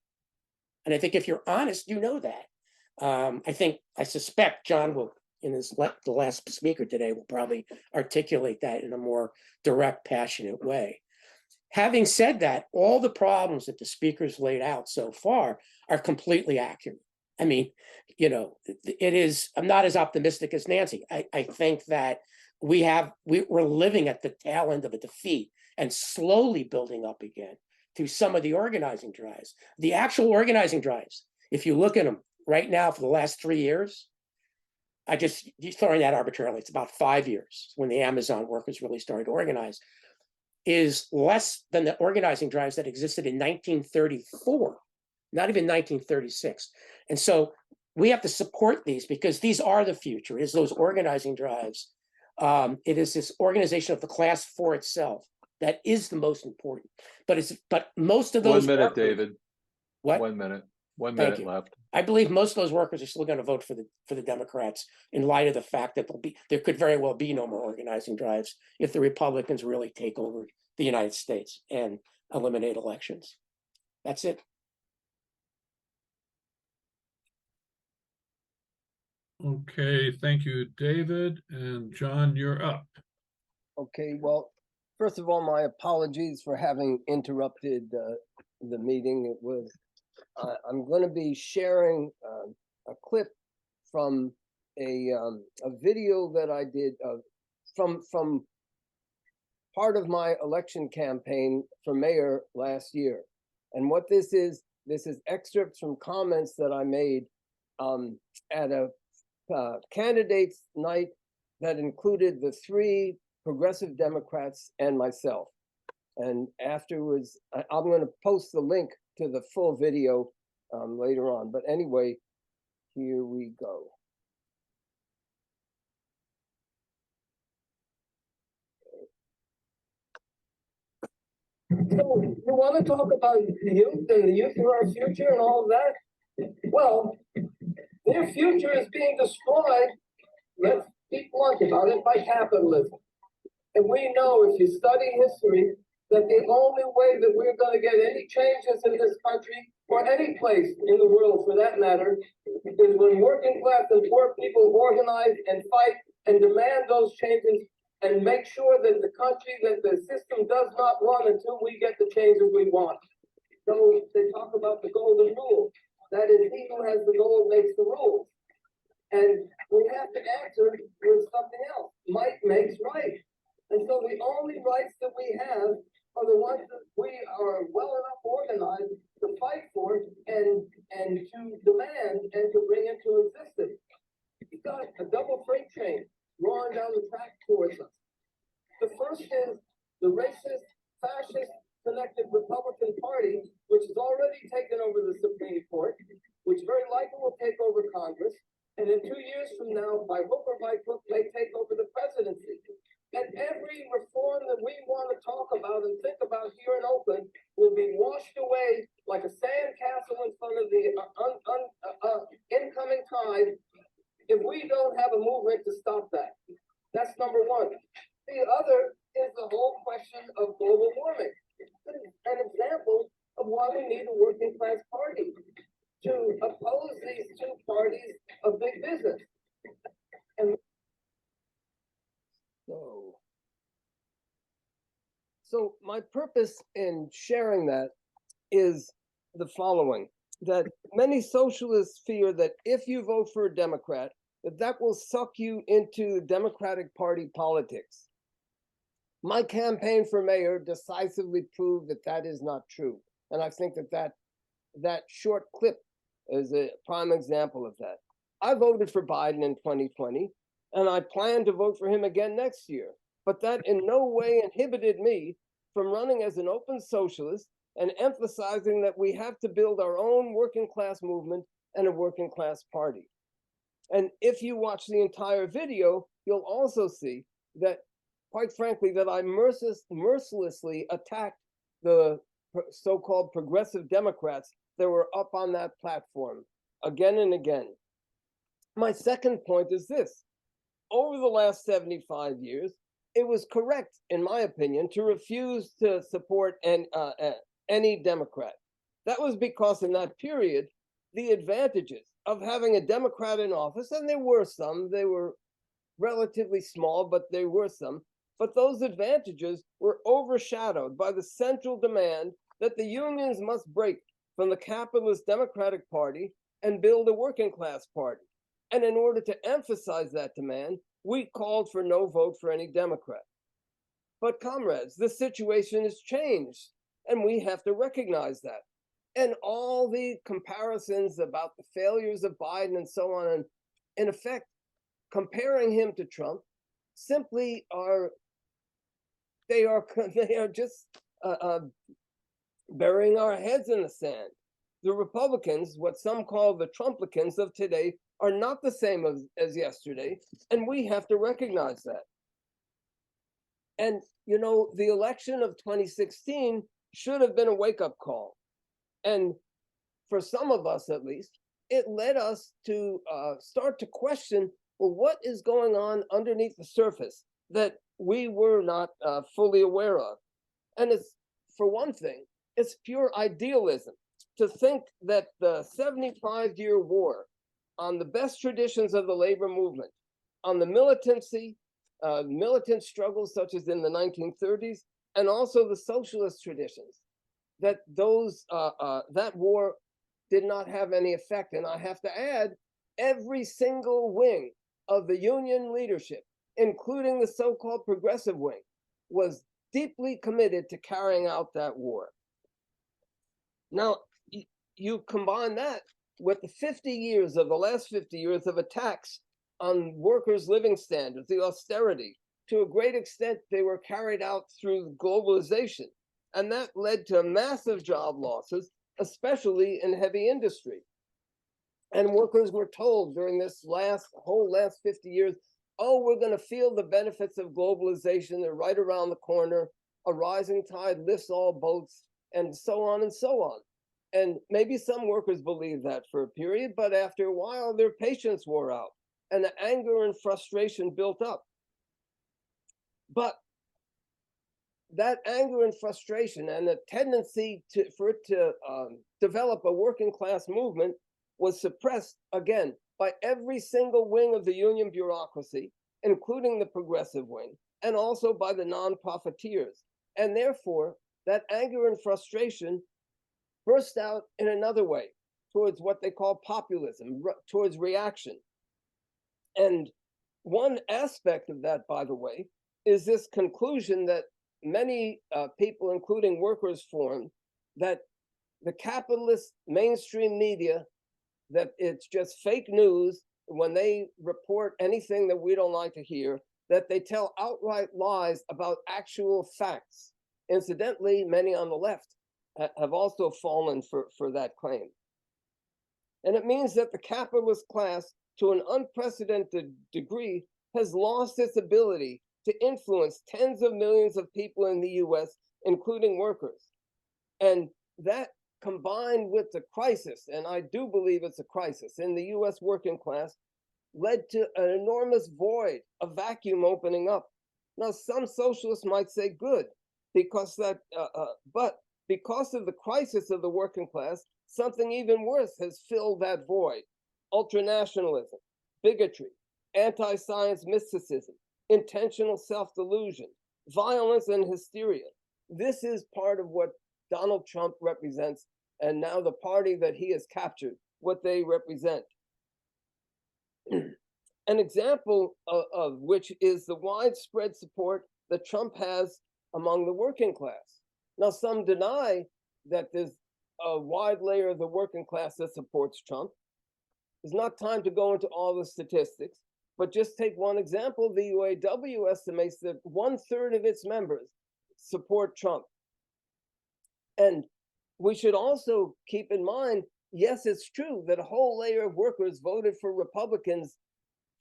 And I think if you're honest, you know that. I suspect John will, the last speaker today, will probably articulate that in a more direct, passionate way. Having said that, all the problems that the speakers laid out so far are completely accurate. I mean, I'm not as optimistic as Nancy. I think that we're living at the tail end of a defeat and slowly building up again through some of the organizing drives. The actual organizing drives, if you look at them right now for the last 3 years, you're throwing that arbitrarily, it's about 5 years when the Amazon workers really started to organize, is less than the organizing drives that existed in 1934, not even 1936. And so we have to support these because these are the future. It is those organizing drives. It is this organization of the class for itself that is the most important. But most of those 1 minute, workers, David. What? 1 minute. One Thank minute you. left. I believe most of those workers are still going to vote for the Democrats in light of the fact that there could very well be no more organizing drives if the Republicans really take over the United States and eliminate elections. That's it. Okay, thank you, David. And John, you're up. Okay, well, first of all, my apologies for having interrupted the meeting. It was I'm going to be sharing a clip from a video that I did from part of my election campaign for mayor last year. And what this is excerpts from comments that I made at a candidates night that included the 3 progressive Democrats and myself. And afterwards, I'm going to post the link to the full video later on. But anyway, here we go. So you want to talk about the youth and the youth are our future and all of that? Well, their future is being destroyed, let's be blunt about it, by capitalism. And we know, if you study history, that the only way that we're going to get any changes in this country, or any place in the world for that matter, is when working class and poor people organize and fight and demand those changes and make sure that the country, that the system does not run until we get the changes we want. So they talk about the golden rule. That is, he who has the gold makes the rules. And we have to answer with something else. Might makes right. And so the only rights that we have are the ones that we are well enough organized to fight for and to demand and to bring into existence. You've got a double freight train roaring down the track towards us. The first is the racist, fascist connected Republican Party, which has already taken over the Supreme Court, which very likely will take over Congress, and in 2 years from now, by hook or by crook, may take over the presidency. And every reform that we want to talk about and think about here in Oakland will be washed away like a sandcastle in front of the incoming tide if we don't have a movement to stop that. That's number one. The other is the whole question of global warming. An example of why we need a working class party to oppose these 2 parties of big business. And so my purpose in sharing that is the following, that many socialists fear that if you vote for a Democrat, that will suck you into Democratic Party politics. My campaign for mayor decisively proved that that is not true. And I think that short clip is a prime example of that. I voted for Biden in 2020, and I plan to vote for him again next year. But that in no way inhibited me from running as an open socialist and emphasizing that we have to build our own working class movement and a working class party. And if you watch the entire video, you'll also see that, quite frankly, that I mercilessly attacked the so-called progressive Democrats that were up on that platform again and again. My second point is this. Over the last 75 years, it was correct, in my opinion, to refuse to support any Democrat. That was because in that period, the advantages of having a Democrat in office, and there were some, they were relatively small, but there were some, but those advantages were overshadowed by the central demand that the unions must break from the capitalist Democratic Party and build a working class party. And in order to emphasize that demand, we called for no vote for any Democrat. But comrades, the situation has changed, and we have to recognize that. And all the comparisons about the failures of Biden and so on, and in effect, comparing him to Trump, simply they are just burying our heads in the sand. The Republicans, what some call the Trumplicans of today, are not the same as yesterday, and we have to recognize that. And, you know, the election of 2016 should have been a wake-up call. And for some of us, at least, it led us to start to question, well, what is going on underneath the surface that we were not fully aware of? And it's, for one thing, it's pure idealism to think that the 75-year war on the best traditions of the labor movement, on the militancy, militant struggles such as in the 1930s, and also the socialist traditions, that that war did not have any effect. And I have to add, every single wing of the union leadership, including the so-called progressive wing, was deeply committed to carrying out that war. Now, you combine that with the last 50 years of attacks on workers' living standards, the austerity. To a great extent, they were carried out through globalization. And that led to massive job losses, especially in heavy industry. And workers were told during this whole last 50 years, oh, we're going to feel the benefits of globalization. They're right around the corner. A rising tide lifts all boats, and so on and so on. And maybe some workers believed that for a period, but after a while, their patience wore out and the anger and frustration built up. But that anger and frustration and the tendency for it to develop a working class movement was suppressed again by every single wing of the union bureaucracy, including the progressive wing, and also by the non-profiteers. And therefore, that anger and frustration burst out in another way towards what they call populism, towards reaction. And one aspect of that, by the way, is this conclusion that many people, including workers, formed, that the capitalist mainstream media, that it's just fake news when they report anything that we don't like to hear, that they tell outright lies about actual facts. Incidentally, many on the left have also fallen for that claim. And it means that the capitalist class, to an unprecedented degree, has lost its ability to influence tens of millions of people in the US, including workers. And that, combined with the crisis, and I do believe it's a crisis, in the US working class, led to an enormous void, a vacuum opening up. Now, some socialists might say good, because but because of the crisis of the working class, something even worse has filled that void: ultranationalism, bigotry, anti-science mysticism, intentional self-delusion, violence and hysteria. This is part of what Donald Trump represents, and now the party that he has captured, what they represent. An example of which is the widespread support that Trump has among the working class. Now, some deny that there's a wide layer of the working class that supports Trump. There's not time to go into all the statistics, but just take one example. The UAW estimates that 1/3 of its members support Trump. And we should also keep in mind, yes, it's true that a whole layer of workers voted for Republicans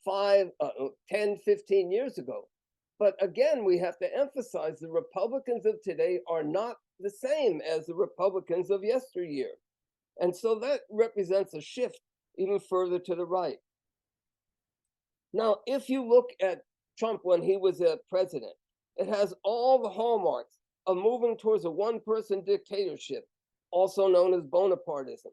10, 15 years ago. But again, we have to emphasize the Republicans of today are not the same as the Republicans of yesteryear. And so that represents a shift even further to the right. Now, if you look at Trump when he was a president, it has all the hallmarks of moving towards a one-person dictatorship, also known as Bonapartism.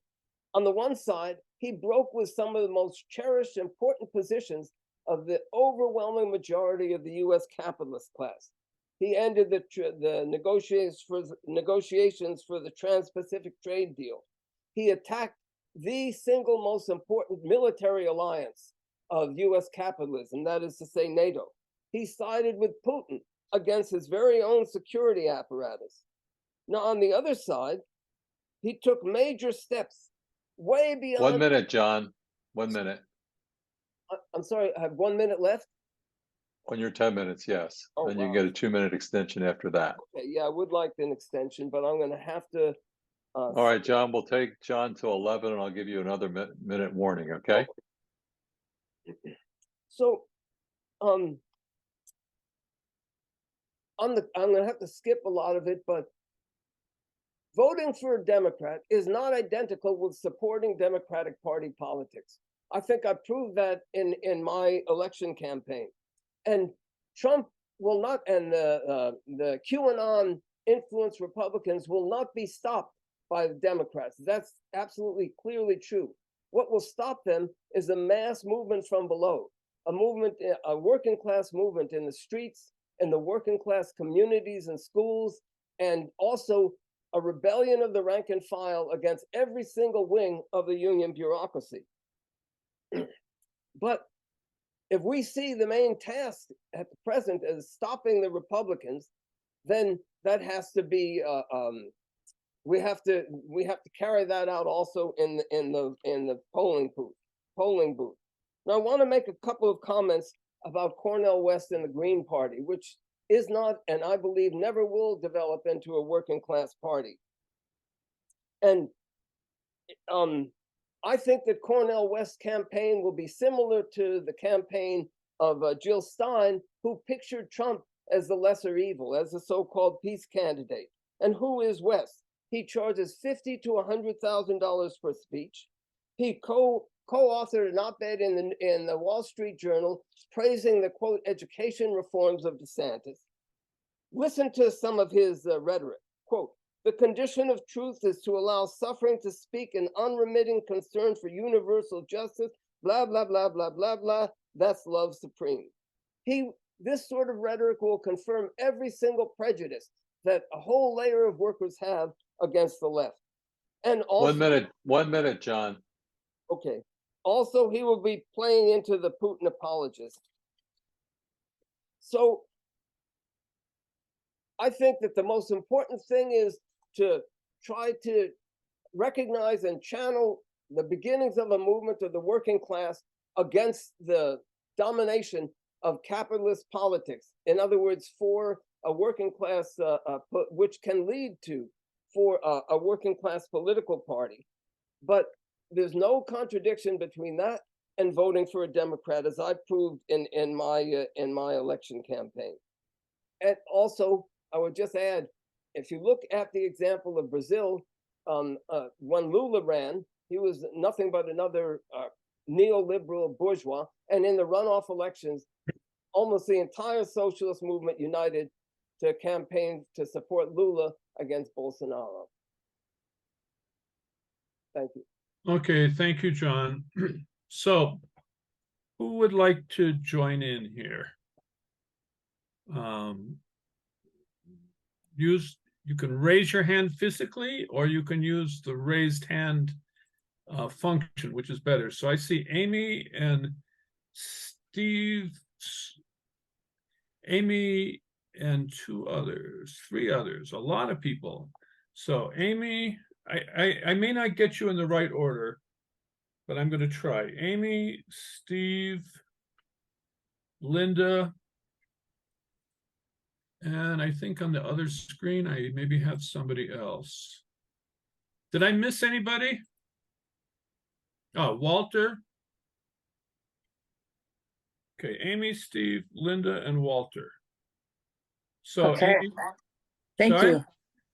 On the one side, he broke with some of the most cherished, important positions of the overwhelming majority of the US capitalist class. He ended the negotiations for the Trans-Pacific Trade Deal. He attacked the single most important military alliance of US capitalism, that is to say, NATO. He sided with Putin against his very own security apparatus. Now, on the other side, he took major steps way beyond— 1 minute, John. 1 minute. I'm sorry, I have 1 minute left? On your 10 minutes, yes. Oh, And you wow. get a 2-minute extension after that. Okay, yeah, I would like an extension, but I'm going to have to. All right, John, we'll take John to 11 and I'll give you another minute warning, okay? So, I'm going to have to skip a lot of it, but voting for a Democrat is not identical with supporting Democratic Party politics. I think I proved that in my election campaign. And Trump will not, and the QAnon influenced Republicans will not be stopped by the Democrats. That's absolutely clearly true. What will stop them is a mass movement from below, a working class movement in the streets, in the working class communities and schools, and also a rebellion of the rank and file against every single wing of the union bureaucracy. But if we see the main task at the present as stopping the Republicans, then that has to be we have to carry that out also in the polling booth. Now, I want to make a couple of comments about Cornell West and the Green Party, which is not, and I believe never will develop into a working class party. And I think that Cornell West campaign will be similar to the campaign of Jill Stein, who pictured Trump as the lesser evil, as a so-called peace candidate. And who is West? He charges $50,000 to $100,000 per speech. He co-authored an op-ed in the Wall Street Journal praising the, quote, education reforms of DeSantis. Listen to some of his rhetoric. Quote, the condition of truth is to allow suffering to speak an unremitting concern for universal justice, blah, blah, blah, blah, blah, blah. That's love supreme. This sort of rhetoric will confirm every single prejudice that a whole layer of workers have against the left. And also— 1 minute, John. Okay. Also, he will be playing into the Putin apologist. So I think that the most important thing is to try to recognize and channel the beginnings of a movement of the working class against the domination of capitalist politics. In other words, for a working class, which can lead to for a working class political party. But there's no contradiction between that and voting for a Democrat, as I proved in my election campaign. And also, I would just add, if you look at the example of Brazil, when Lula ran, he was nothing but another neoliberal bourgeois. And in the runoff elections, almost the entire socialist movement united to campaign to support Lula against Bolsonaro. Thank you. Okay, thank you, John. So, who would like to join in here? You can raise your hand physically, or you can use the raised hand function, which is better. So I see Amy and Steve, Amy and three others, a lot of people. So Amy, I may not get you in the right order, but I'm going to try. Amy, Steve, Linda, and I think on the other screen, I maybe have somebody else. Did I miss anybody? Oh, Walter. Okay, Amy, Steve, Linda, and Walter. So, Okay. Amy, Thank sorry?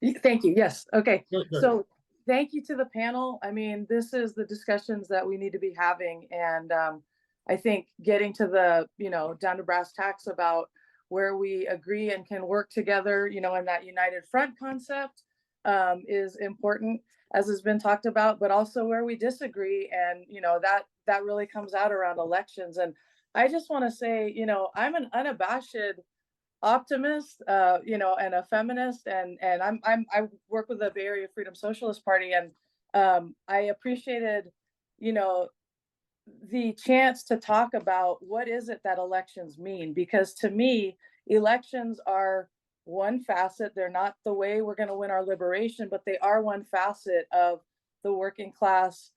you. Thank you. Yes. Okay. Good. So thank you to the panel. I mean, this is the discussions that we need to be having. And I think getting to the, down to brass tacks about where we agree and can work together, in that united front concept is important, as has been talked about, but also where we disagree. And, that really comes out around elections. And I just want to say, I'm an unabashed optimist, and a feminist, and I work with the Bay Area Freedom Socialist Party, and I appreciated, the chance to talk about what is it that elections mean, because to me, elections are one facet. They're not the way we're going to win our liberation, but they are one facet of the working class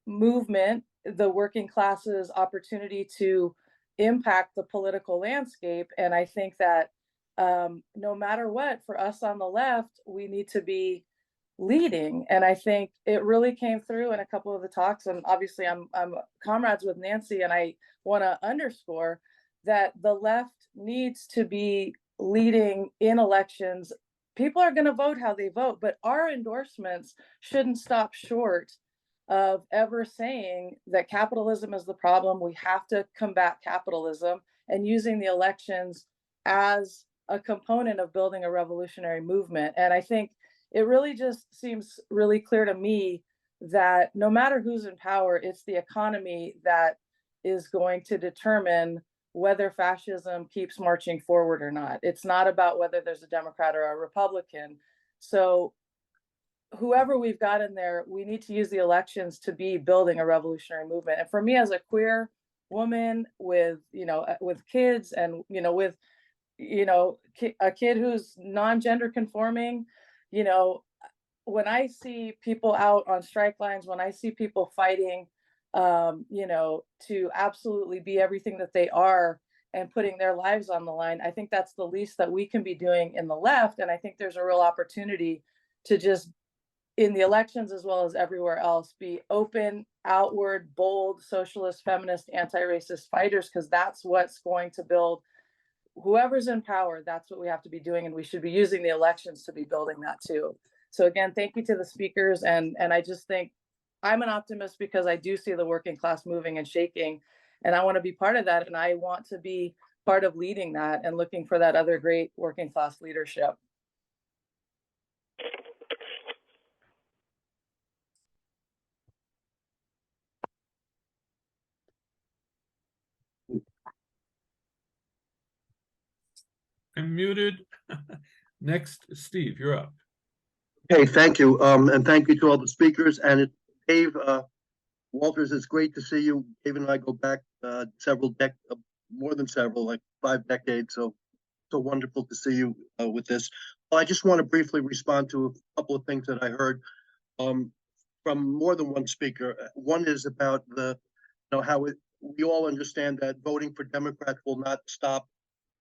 movement, the working class's opportunity to impact the political landscape. And I think that no matter what, for us on the left, we need to be leading. And I think it really came through in a couple of the talks. And obviously I'm comrades with Nancy, and I want to underscore that the left needs to be leading in elections. People are going to vote how they vote, but our endorsements shouldn't stop short of ever saying that capitalism is the problem. We have to combat capitalism, and using the elections as a component of building a revolutionary movement. And I think it really just seems really clear to me that no matter who's in power, it's the economy that is going to determine whether fascism keeps marching forward or not. It's not about whether there's a Democrat or a Republican. So whoever we've got in there, we need to use the elections to be building a revolutionary movement. And for me, as a queer woman with, with kids, and, with, a kid who's non-gender conforming, when I see people out on strike lines, when I see people fighting, you know, to absolutely be everything that they are and putting their lives on the line, I think that's the least that we can be doing in the left. And I think there's a real opportunity to just, in the elections as well as everywhere else, be open, outward, bold, socialist, feminist, anti-racist fighters, because that's what's going to build whoever's in power. That's what we have to be doing, and we should be using the elections to be building that too. So again, thank you to the speakers, and I just think I'm an optimist because I do see the working class moving and shaking, and I want to be part of that, and I want to be part of leading that and looking for that other great working class leadership. I'm muted. Next, Steve, you're up. Okay, thank you. And thank you to all the speakers. And Dave Walters, it's great to see you. Dave and I go back more than several, like 5 decades. So wonderful to see you with this. Well, I just want to briefly respond to a couple of things that I heard from more than one speaker. One is about how we all understand that voting for Democrats will not stop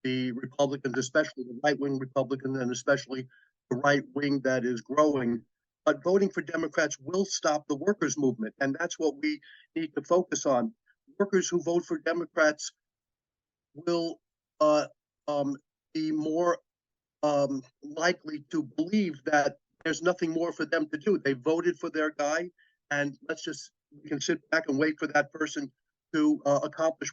the Republicans, especially the right-wing Republicans, and especially the right wing that is growing. But voting for Democrats will stop the workers' movement, and that's what we need to focus on. Workers who vote for Democrats will be more likely to believe that there's nothing more for them to do. They voted for their guy, and we can sit back and wait for that person to accomplish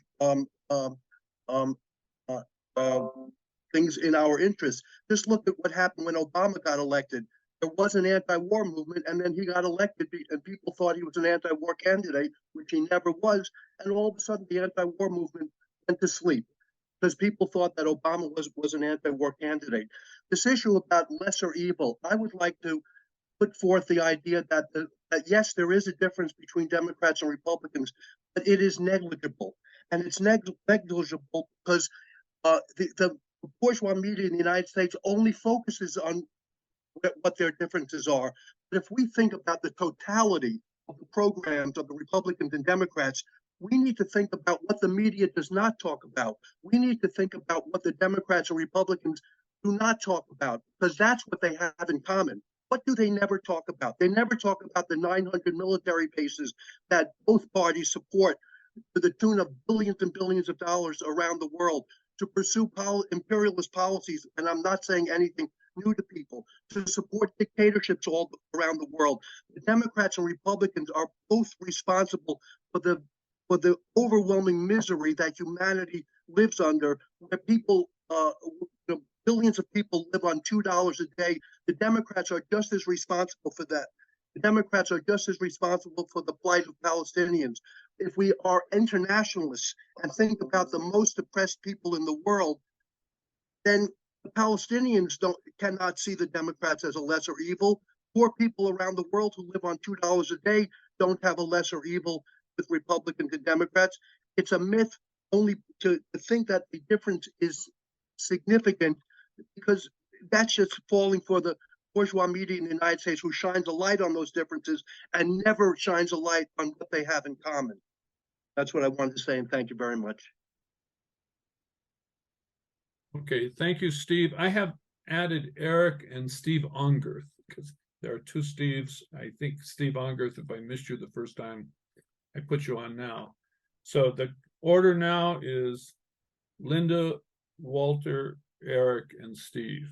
things in our interests. Just look at what happened when Obama got elected. There was an anti-war movement, and then he got elected, and people thought he was an anti-war candidate, which he never was. And all of a sudden, the anti-war movement went to sleep because people thought that Obama was an anti-war candidate. This issue about lesser evil, I would like to put forth the idea that yes, there is a difference between Democrats and Republicans, but it is negligible. And it's negligible because the bourgeois media in the United States only focuses on what their differences are. But if we think about the totality of the programs of the Republicans and Democrats, we need to think about what the media does not talk about. We need to think about what the Democrats and Republicans do not talk about, because that's what they have in common. What do they never talk about? They never talk about the 900 military bases that both parties support to the tune of billions and billions of dollars around the world to pursue imperialist policies. And I'm not saying anything new to people, to support dictatorships all around the world. The Democrats and Republicans are both responsible for the overwhelming misery that humanity lives under, where people, billions of people live on $2 a day. The Democrats are just as responsible for that. The Democrats are just as responsible for the plight of Palestinians. If we are internationalists and think about the most oppressed people in the world, then the Palestinians cannot see the Democrats as a lesser evil. Poor people around the world who live on $2 a day don't have a lesser evil with Republicans and Democrats. It's a myth only to think that the difference is significant, because that's just falling for the bourgeois media in the United States, who shines a light on those differences and never shines a light on what they have in common. That's what I wanted to say, and thank you very much. Okay, thank you, Steve. I have added Eric and Steve Ongerth because there are two Steves. I think Steve Ongerth, if I missed you the first time, I put you on now. So the order now is Linda, Walter, Eric, and Steve.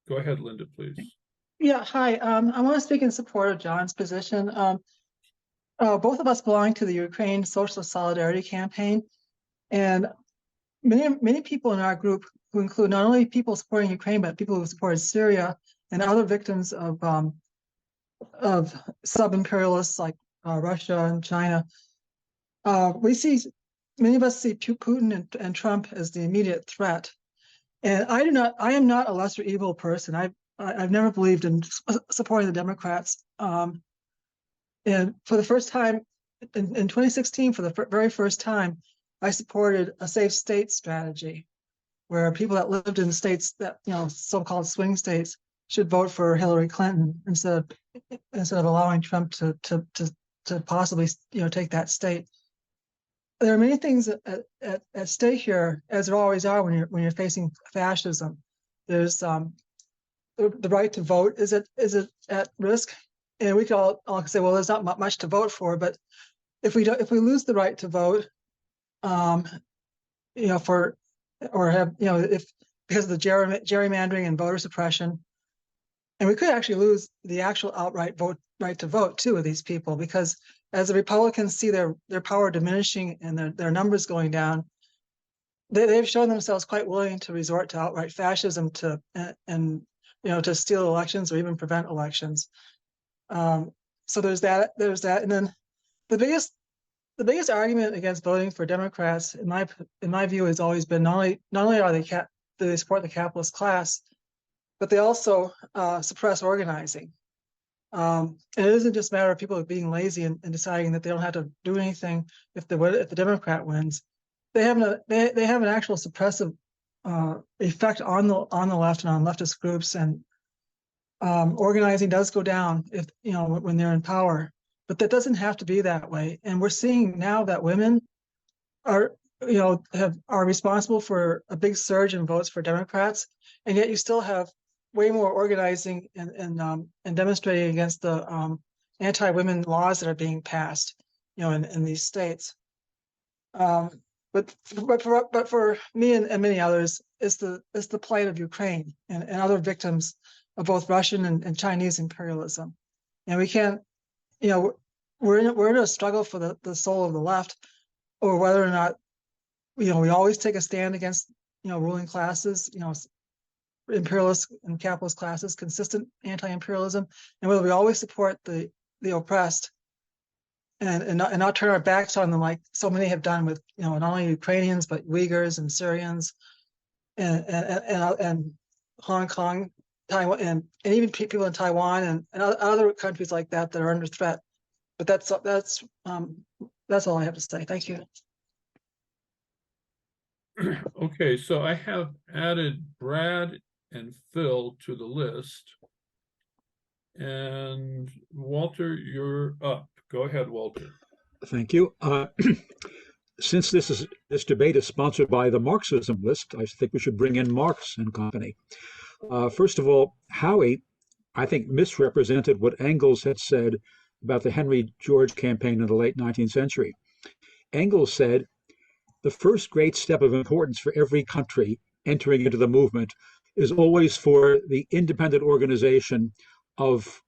Go ahead, Linda, please. Yeah, hi. I want to speak in support of John's position. Both of us belong to the Ukraine Socialist Solidarity Campaign, and many people in our group, who include not only people supporting Ukraine, but people who supported Syria and other victims of sub-imperialists like Russia and China, many of us see Putin and Trump as the immediate threat. And I am not a lesser evil person. I've never believed in supporting the Democrats. And for the first time in 2016, for the very first time, I supported a safe state strategy, where people that lived in states that, so-called swing states, should vote for Hillary Clinton instead of allowing Trump to possibly, take that state. There are many things at stake here, as there always are when you're facing fascism. There's the right to vote is it at risk, and we could all say, well, there's not much to vote for, but if we lose the right to vote, if because of the gerrymandering and voter suppression, and we could actually lose the actual outright right to vote too of these people, because as the Republicans see their power diminishing and their numbers going down, they've shown themselves quite willing to resort to outright fascism to steal elections or even prevent elections. So there's that, and then the biggest argument against voting for Democrats, in my view, has always been not only are do they support the capitalist class, but they also suppress organizing. And it isn't just a matter of people being lazy and deciding that they don't have to do anything if the Democrat wins. They have an actual suppressive effect on the left and on leftist groups, and organizing does go down if when they're in power. But that doesn't have to be that way. And we're seeing now that women are responsible for a big surge in votes for Democrats, and yet you still have way more organizing and demonstrating against the anti-women laws that are being passed, in these states. But for me and many others, it's the plight of Ukraine and other victims of both Russian and Chinese imperialism. And we can't, we're in a struggle for the soul of the left, or whether or not, we always take a stand against, ruling classes, imperialist and capitalist classes, consistent anti-imperialism, and whether we always support the oppressed and not turn our backs on them like so many have done with, not only Ukrainians, but Uyghurs and Syrians and Hong Kong, Taiwan, and even people in Taiwan and other countries like that are under threat. But that's all I have to say. Thank you. Okay, so I have added Brad and Phil to the list. And Walter, you're up. Go ahead, Walter. Thank you. Since this debate is sponsored by the Marxism list, I think we should bring in Marx and company. First of all, Howie, I think, misrepresented what Engels had said about the Henry George campaign in the late 19th century. Engels said, the first great step of importance for every country entering into the movement is always for the independent organization of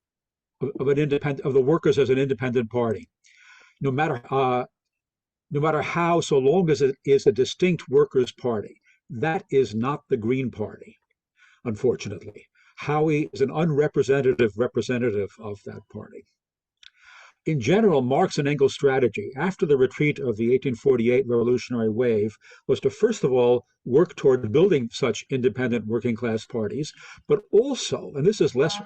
the workers as an independent party. No matter how, so long as it is a distinct workers' party. That is not the Green Party, unfortunately. Howie is an unrepresentative representative of that party. In general, Marx and Engels' strategy after the retreat of the 1848 revolutionary wave was to, first of all, work toward building such independent working class parties, but also, and this is less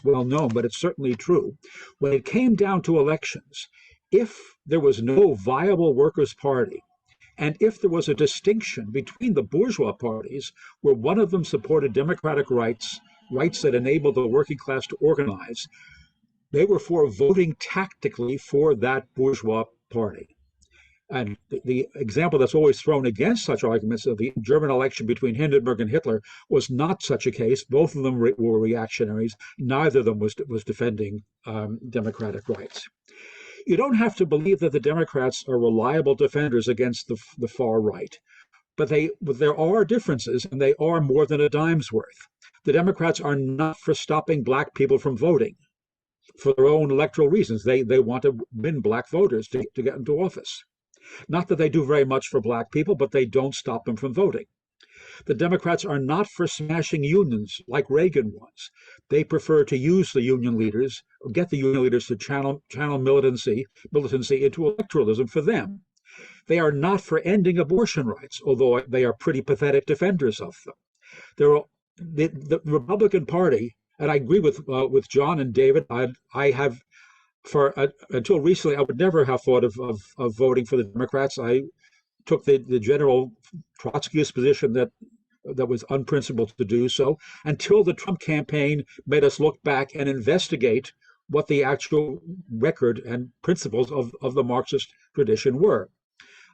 well known, but it's certainly true, when it came down to elections, if there was no viable workers' party, and if there was a distinction between the bourgeois parties, where one of them supported democratic rights that enabled the working class to organize, they were for voting tactically for that bourgeois party. And the example that's always thrown against such arguments of the German election between Hindenburg and Hitler was not such a case. Both of them were reactionaries. Neither of them was defending democratic rights. You don't have to believe that the Democrats are reliable defenders against the far right, but there are differences, and they are more than a dime's worth. The Democrats are not for stopping black people from voting for their own electoral reasons. They want to win black voters to get into office. Not that they do very much for black people, but they don't stop them from voting. The Democrats are not for smashing unions like Reagan was. They prefer to use the union leaders, or get the union leaders to channel militancy into electoralism for them. They are not for ending abortion rights, although they are pretty pathetic defenders of them. The Republican Party, and I agree with John and David. I have, until recently, I would never have thought of voting for the Democrats. I took the general Trotskyist position that that was unprincipled to do so, until the Trump campaign made us look back and investigate what the actual record and principles of the Marxist tradition were.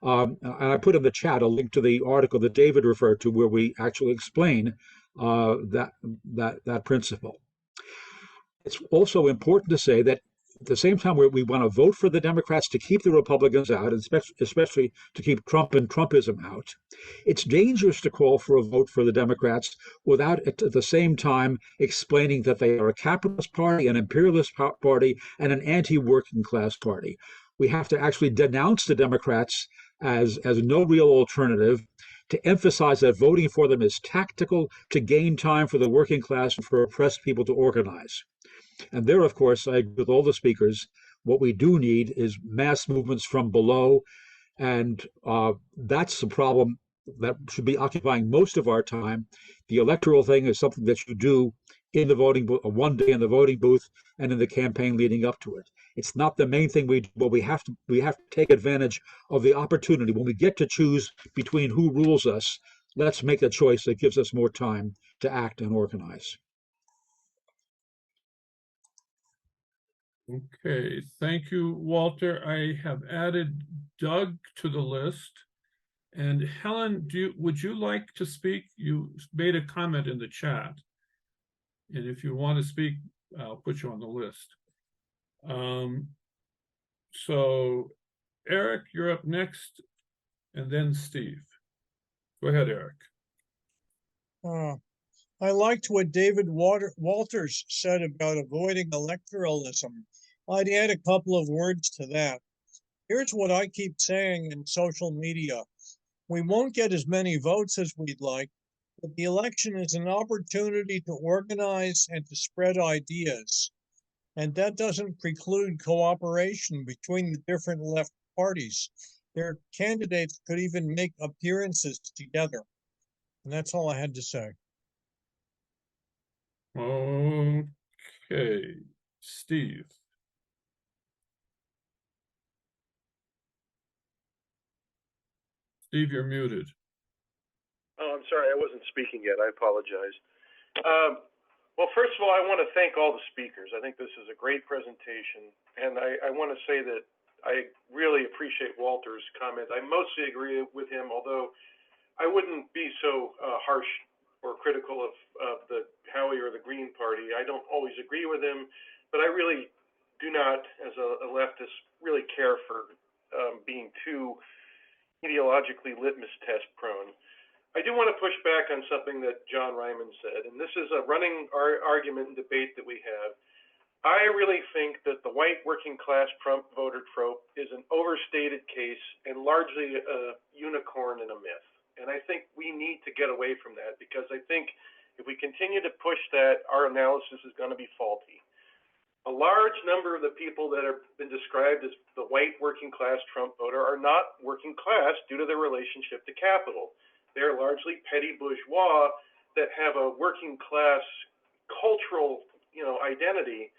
And I put in the chat a link to the article that David referred to, where we actually explain that principle. It's also important to say that at the same time, we want to vote for the Democrats to keep the Republicans out, especially to keep Trump and Trumpism out. It's dangerous to call for a vote for the Democrats without at the same time explaining that they are a capitalist party, an imperialist party, and an anti-working class party. We have to actually denounce the Democrats as no real alternative, to emphasize that voting for them is tactical to gain time for the working class and for oppressed people to organize. And there, of course, I agree with all the speakers, what we do need is mass movements from below. And that's the problem that should be occupying most of our time. The electoral thing is something that you do in the voting booth, one day in the voting booth and in the campaign leading up to it. It's not the main thing we do, but we have to take advantage of the opportunity. When we get to choose between who rules us, let's make a choice that gives us more time to act and organize. Okay, thank you, Walter. I have added Doug to the list. And Helen, would you like to speak? You made a comment in the chat. And if you want to speak, I'll put you on the list. So Eric, you're up next, and then Steve. Go ahead, Eric. I liked what David Walters said about avoiding electoralism. I'd add a couple of words to that. Here's what I keep saying in social media. We won't get as many votes as we'd like, but the election is an opportunity to organize and to spread ideas. And that doesn't preclude cooperation between the different left parties. Their candidates could even make appearances together. And that's all I had to say. Okay, Steve. Steve, you're muted. Oh, I'm sorry, I wasn't speaking yet. I apologize. Well, first of all, I want to thank all the speakers. I think this is a great presentation, and I want to say that I really appreciate Walter's comments. I mostly agree with him, although I wouldn't be so harsh or critical of the Howie or the Green Party. I don't always agree with him, but I really do not, as a leftist, really care for being too ideologically litmus test prone. I do want to push back on something that John Ryman said, and this is a running argument and debate that we have. I really think that the white working class Trump voter trope is an overstated case and largely a unicorn and a myth. And I think we need to get away from that, because I think if we continue to push that, our analysis is going to be faulty. A large number of the people that have been described as the white working class Trump voter are not working class due to their relationship to capital. They're largely petty bourgeois that have a working class cultural, identity,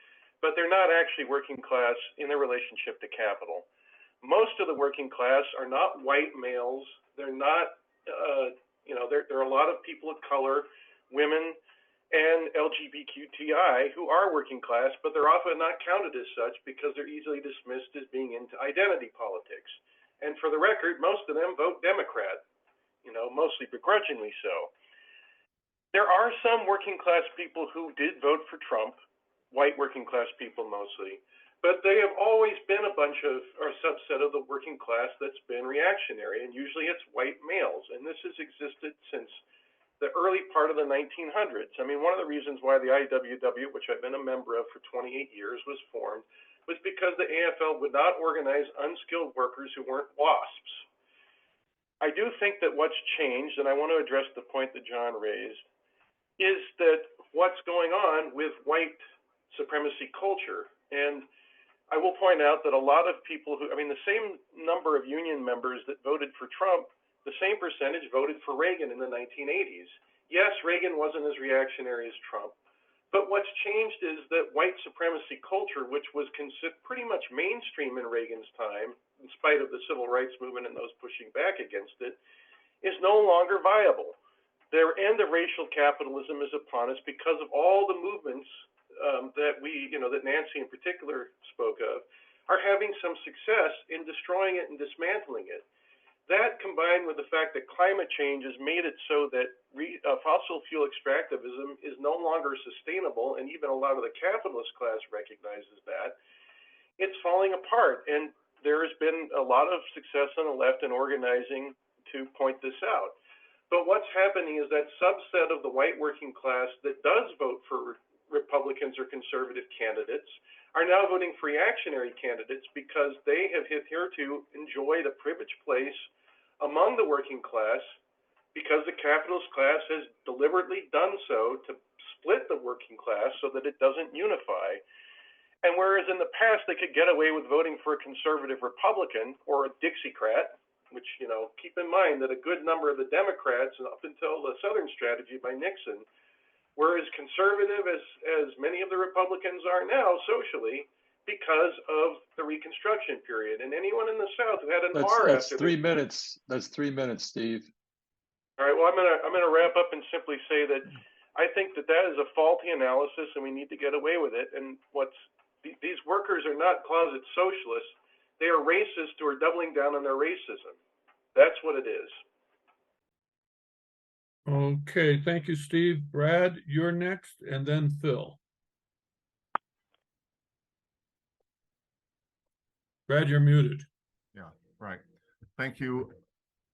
but they're not actually working class in their relationship to capital. Most of the working class are not white males. They're not, there are a lot of people of color, women, and LGBTQI who are working class, but they're often not counted as such because they're easily dismissed as being into identity politics. And for the record, most of them vote Democrat, mostly begrudgingly so. There are some working class people who did vote for Trump, white working class people mostly, but they have always been a bunch of, or a subset of the working class that's been reactionary, and usually it's white males. And this has existed since the early part of the 1900s. I mean, one of the reasons why the IWW, which I've been a member of for 28 years, was formed was because the AFL would not organize unskilled workers who weren't WASPs. I do think that what's changed, and I want to address the point that John raised, is that what's going on with white supremacy culture. And I will point out that a lot of people the same number of union members that voted for Trump, the same percentage voted for Reagan in the 1980s. Yes, Reagan wasn't as reactionary as Trump, but what's changed is that white supremacy culture, which was considered pretty much mainstream in Reagan's time, in spite of the civil rights movement and those pushing back against it, is no longer viable. Their end of racial capitalism is upon us because of all the movements that that Nancy in particular spoke of, are having some success in destroying it and dismantling it. That, combined with the fact that climate change has made it so that fossil fuel extractivism is no longer sustainable, and even a lot of the capitalist class recognizes that, it's falling apart. And there has been a lot of success on the left in organizing to point this out. But what's happening is that subset of the white working class that does vote for Republicans or conservative candidates are now voting for reactionary candidates because they have hitherto enjoyed a privileged place among the working class because the capitalist class has deliberately done so to split the working class so that it doesn't unify. And whereas in the past they could get away with voting for a conservative Republican or a Dixiecrat, which, keep in mind that a good number of the Democrats, up until the Southern strategy by Nixon, were as conservative as many of the Republicans are now socially because of the Reconstruction period. And anyone in the South who had an R That's after 3 minutes. That's 3 minutes, Steve. All right, well, I'm gonna wrap up and simply say that I think that is a faulty analysis and we need to get away with it. And these workers are not closet socialists. They are racists who are doubling down on their racism. That's what it is. Okay, thank you, Steve. Brad, you're next, and then Phil. Brad, you're muted. Yeah, right. Thank you.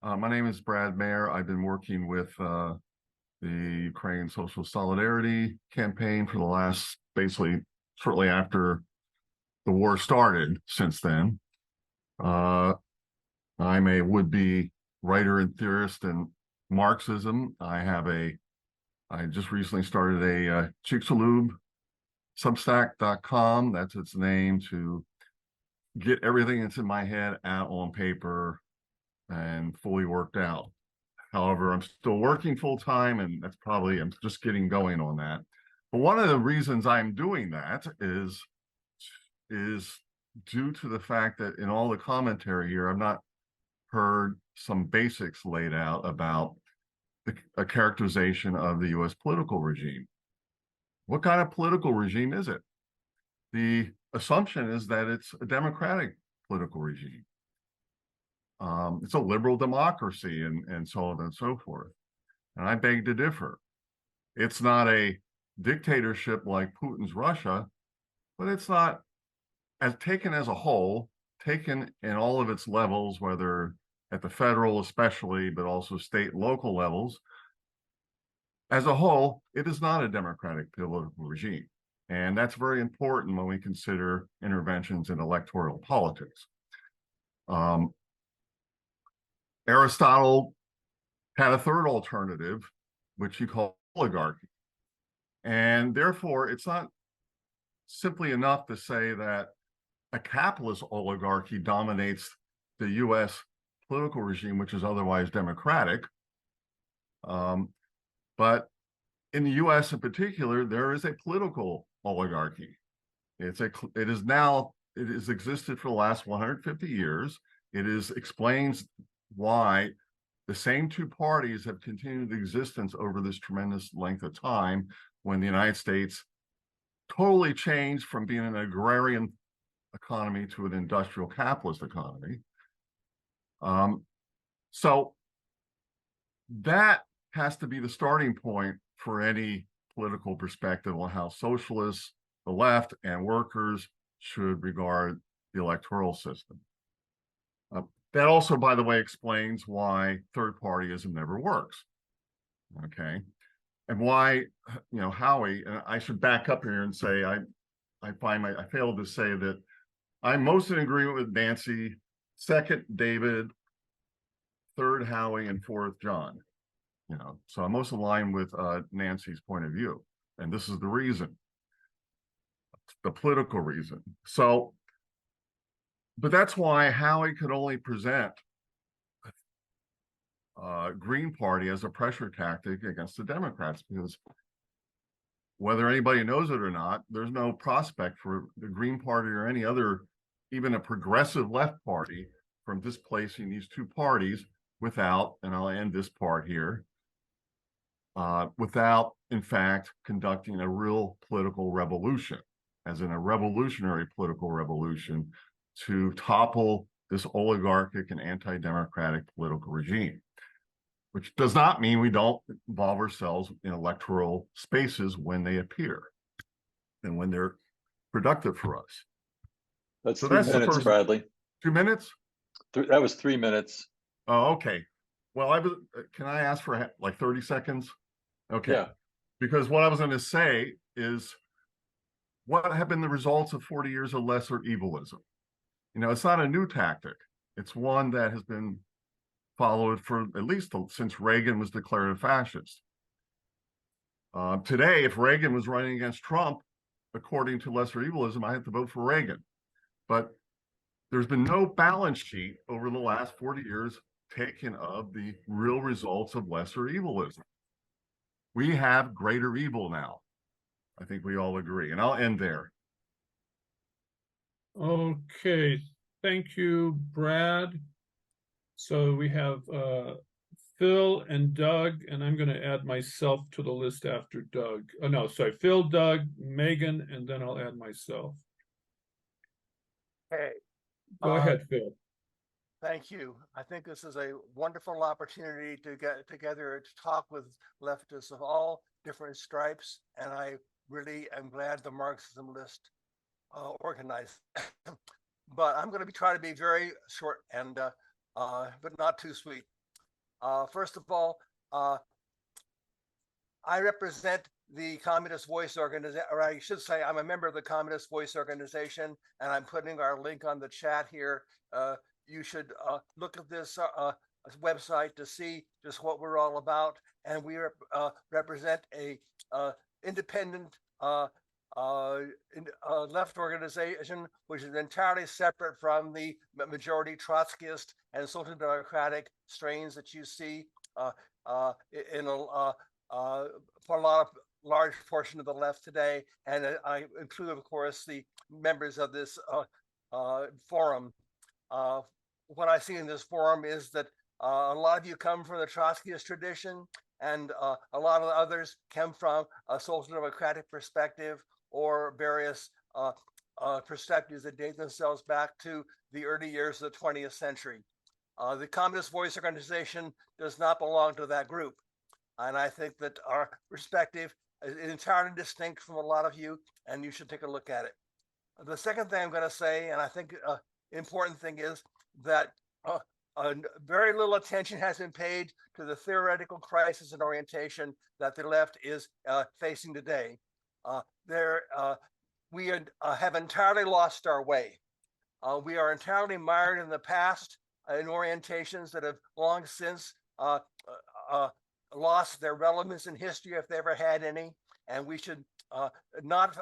My name is Brad Mayer. I've been working with the Ukraine Social Solidarity campaign for the last, basically, shortly after the war started since then. I'm a would-be writer and theorist in Marxism. I just recently started a Chicxulub Substack.com. That's its name, to get everything that's in my head out on paper and fully worked out. However, I'm still working full time, and I'm just getting going on that. But one of the reasons I'm doing that is due to the fact that in all the commentary here, I've not heard some basics laid out about a characterization of the U.S. political regime. What kind of political regime is it? The assumption is that it's a democratic political regime. It's a liberal democracy and so on and so forth. And I beg to differ. It's not a dictatorship like Putin's Russia, but it's not, as taken as a whole, taken in all of its levels, whether at the federal especially, but also state and local levels. As a whole, it is not a democratic political regime. And that's very important when we consider interventions in electoral politics. Aristotle had a third alternative, which he called oligarchy. And therefore, it's not simply enough to say that a capitalist oligarchy dominates the U.S. political regime, which is otherwise democratic. But in the U.S. in particular, there is a political oligarchy. It has existed for the last 150 years. Explains why the same two parties have continued existence over this tremendous length of time, when the United States totally changed from being an agrarian economy to an industrial capitalist economy. So that has to be the starting point for any political perspective on how socialists, the left, and workers should regard the electoral system. That also, by the way, explains why third partyism never works. Okay. And why, Howie, and I should back up here and say, I failed to say that I'm most in agreement with Nancy, second David, third Howie, and fourth John. So I'm most aligned with Nancy's point of view. And this is the reason, the political reason. But that's why Howie could only present Green Party as a pressure tactic against the Democrats, because whether anybody knows it or not, there's no prospect for the Green Party or any other, even a progressive left party, from displacing these two parties without, and I'll end this part here, without, in fact, conducting a real political revolution, as in a revolutionary political revolution to topple this oligarchic and anti-democratic political regime, which does not mean we don't involve ourselves in electoral spaces when they appear and when they're productive for us. That's So 3 that's the minutes, first- Bradley. 2 minutes? That was 3 minutes. Oh, okay. Well, can I ask for like 30 seconds? Okay. Yeah. Because what I was going to say is, what have been the results of 40 years of lesser evilism? You know, it's not a new tactic. It's one that has been followed for at least since Reagan was declared a fascist. Today, if Reagan was running against Trump, according to lesser evilism, I have to vote for Reagan. But there's been no balance sheet over the last 40 years taken of the real results of lesser evilism. We have greater evil now. I think we all agree, and I'll end there. Okay, thank you, Brad. So we have Phil and Doug, and I'm going to add myself to the list after Doug. Oh, no, sorry, Phil, Doug, Megan, and then I'll add myself. Hey, Go ahead, Phil. thank you. I think this is a wonderful opportunity to get together to talk with leftists of all different stripes, and I really am glad the Marxism list organized. But I'm going to try to be very short and but not too sweet. First of all, I represent the Communist Voice Organization, or I should say I'm a member of the Communist Voice Organization, and I'm putting our link on the chat here. You should look at this website to see just what we're all about. And we represent a independent left organization, which is entirely separate from the majority Trotskyist and social democratic strains that you see in for a large portion of the left today. And I include, of course, the members of this forum. What I see in this forum is that a lot of you come from the Trotskyist tradition, and a lot of the others come from a social democratic perspective or various perspectives that date themselves back to the early years of the 20th century. The Communist Voice Organization does not belong to that group. And I think that our perspective is entirely distinct from a lot of you, and you should take a look at it. The second thing I'm going to say, and I think important thing, is that very little attention has been paid to the theoretical crisis and orientation that the left is facing today. We have entirely lost our way. We are entirely mired in the past in orientations that have long since lost their relevance in history, if they ever had any, and we should not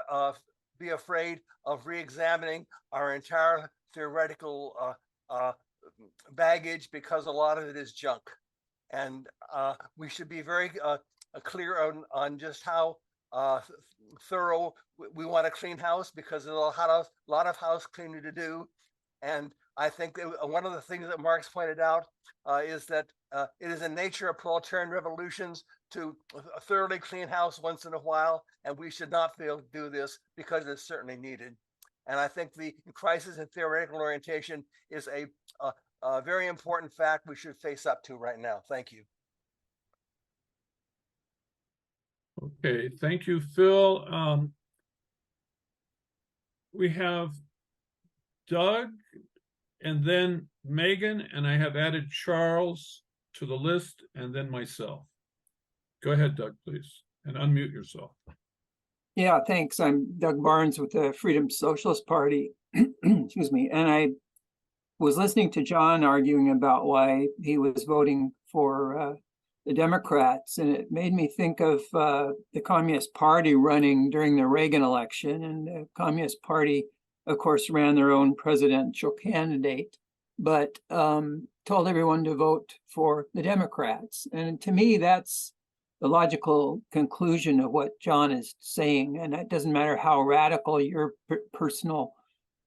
be afraid of re-examining our entire theoretical baggage, because a lot of it is junk. And we should be very clear on just how thorough we want to clean house, because there's a lot of house cleaning to do. And I think that one of the things that Marx pointed out is that it is in nature of proletarian revolutions to thoroughly clean house once in a while, and we should not fail to do this because it's certainly needed. And I think the crisis in theoretical orientation is a very important fact we should face up to right now. Thank you. Okay, thank you, Phil. We have Doug and then Megan, and I have added Charles to the list, and then myself. Go ahead, Doug, please, and unmute yourself. Yeah, thanks. I'm Doug Barnes with the Freedom Socialist Party. Excuse me. And I was listening to John arguing about why he was voting for the Democrats, and it made me think of the Communist Party running during the Reagan election. And the Communist Party, of course, ran their own presidential candidate, but told everyone to vote for the Democrats. And to me, that's the logical conclusion of what John is saying. And it doesn't matter how radical your personal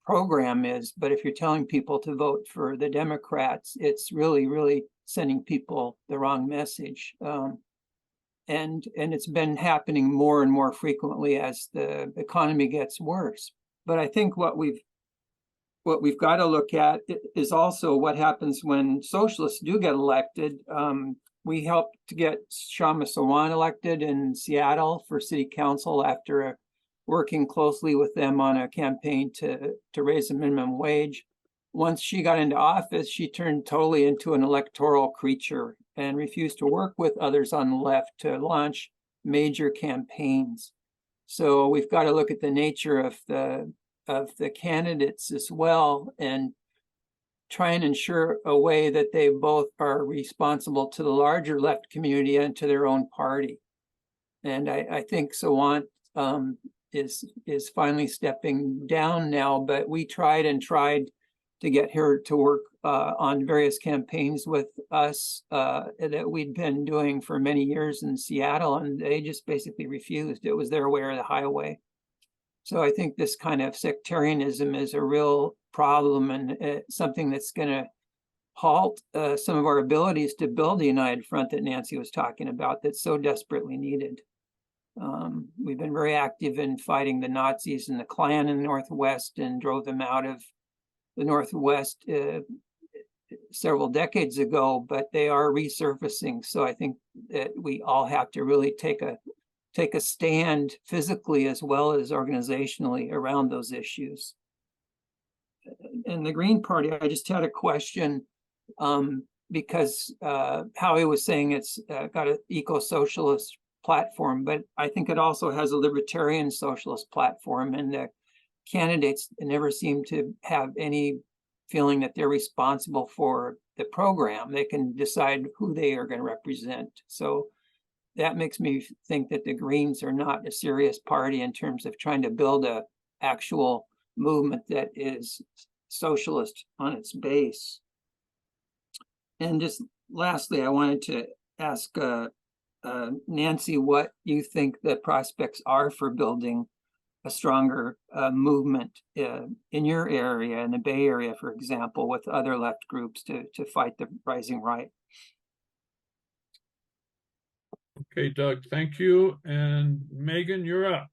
program is, but if you're telling people to vote for the Democrats, it's really, really sending people the wrong message. and it's been happening more and more frequently as the economy gets worse. But I think what we've got to look at is also what happens when socialists do get elected. We helped to get Shama Sawan elected in Seattle for city council after working closely with them on a campaign to raise the minimum wage. Once she got into office, she turned totally into an electoral creature and refused to work with others on the left to launch major campaigns. So we've got to look at the nature of the candidates as well and try and ensure a way that they both are responsible to the larger left community and to their own party. And I think Sawant is finally stepping down now, but we tried to get her to work on various campaigns with us that we'd been doing for many years in Seattle, and they just basically refused. It was their way or the highway. So I think this kind of sectarianism is a real problem and something that's going to halt some of our abilities to build the united front that Nancy was talking about that's so desperately needed. We've been very active in fighting the Nazis and the Klan in the Northwest and drove them out of the Northwest several decades ago, but they are resurfacing. So I think that we all have to really take a stand physically as well as organizationally around those issues. And the Green Party, I just had a question because Howie was saying it's got an eco-socialist platform, but I think it also has a libertarian socialist platform, and the candidates never seem to have any feeling that they're responsible for the program. They can decide who they are going to represent. So that makes me think that the Greens are not a serious party in terms of trying to build a actual movement that is socialist on its base. And just lastly, I wanted to ask Nancy what you think the prospects are for building a stronger movement in your area, in the Bay Area, for example, with other left groups to fight the rising right. Okay, Doug, thank you. And Megan, you're up.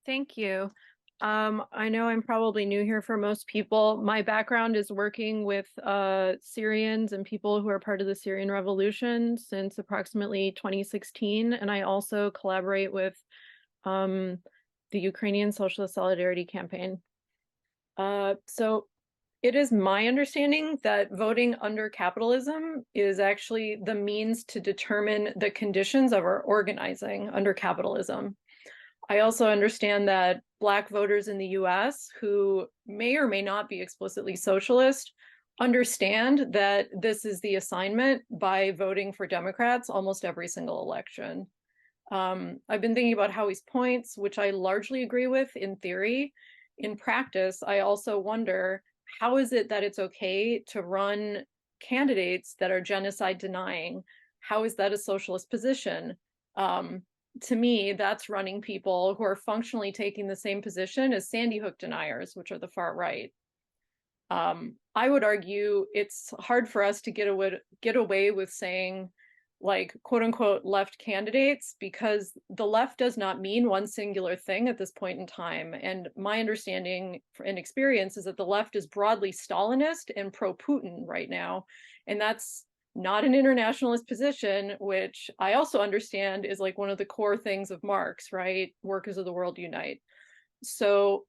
Thank you. I know I'm probably new here for most people. My background is working with Syrians and people who are part of the Syrian revolution since approximately 2016. And I also collaborate with the Ukrainian Socialist Solidarity Campaign. So it is my understanding that voting under capitalism is actually the means to determine the conditions of our organizing under capitalism. I also understand that Black voters in the US who may or may not be explicitly socialist understand that this is the assignment by voting for Democrats almost every single election. I've been thinking about Howie's points, which I largely agree with in theory. In practice, I also wonder, how is it that it's okay to run candidates that are genocide denying? How is that a socialist position? To me, that's running people who are functionally taking the same position as Sandy Hook deniers, which are the far right. I would argue it's hard for us to get away with saying, like, quote unquote, left candidates, because the left does not mean one singular thing at this point in time. And my understanding and experience is that the left is broadly Stalinist and pro-Putin right now. And that's not an internationalist position, which I also understand is like one of the core things of Marx, right? Workers of the world unite. So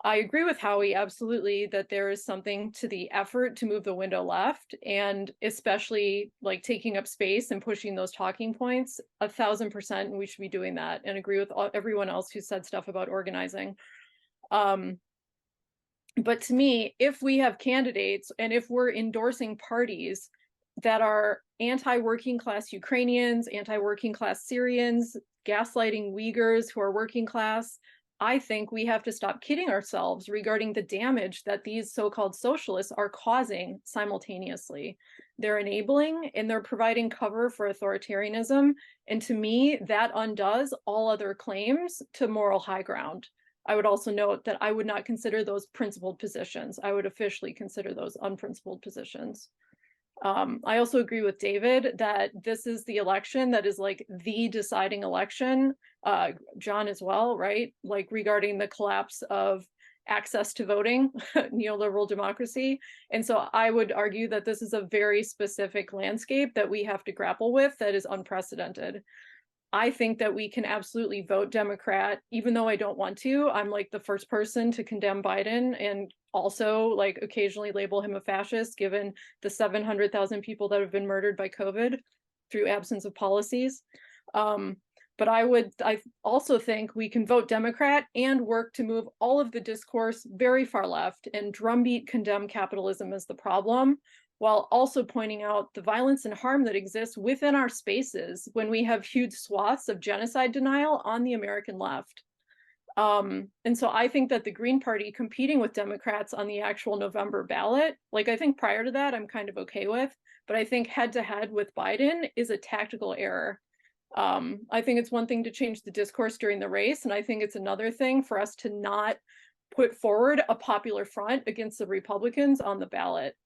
I agree with Howie, absolutely, that there is something to the effort to move the window left, and especially like taking up space and pushing those talking points, 1000%, and we should be doing that, and agree with everyone else who said stuff about organizing. But to me, if we have candidates and if we're endorsing parties that are anti-working class Ukrainians, anti-working class Syrians, gaslighting Uyghurs who are working class, I think we have to stop kidding ourselves regarding the damage that these so-called socialists are causing simultaneously. They're enabling and they're providing cover for authoritarianism. And to me, that undoes all other claims to moral high ground. I would also note that I would not consider those principled positions. I would officially consider those unprincipled positions. I also agree with David that this is the election that is like the deciding election, John as well, right? Like regarding the collapse of access to voting, neoliberal democracy. And so I would argue that this is a very specific landscape that we have to grapple with that is unprecedented. I think that we can absolutely vote Democrat, even though I don't want to. I'm like the first person to condemn Biden and also like occasionally label him a fascist, given the 700,000 people that have been murdered by COVID through absence of policies. But I also think we can vote Democrat and work to move all of the discourse very far left and drumbeat condemn capitalism as the problem, while also pointing out the violence and harm that exists within our spaces when we have huge swaths of genocide denial on the American left. And so I think that the Green Party competing with Democrats on the actual November ballot, like I think prior to that, I'm kind of okay with, but I think head to head with Biden is a tactical error. I think it's one thing to change the discourse during the race, and I think it's another thing for us to not put forward a popular front against the Republicans on the ballot.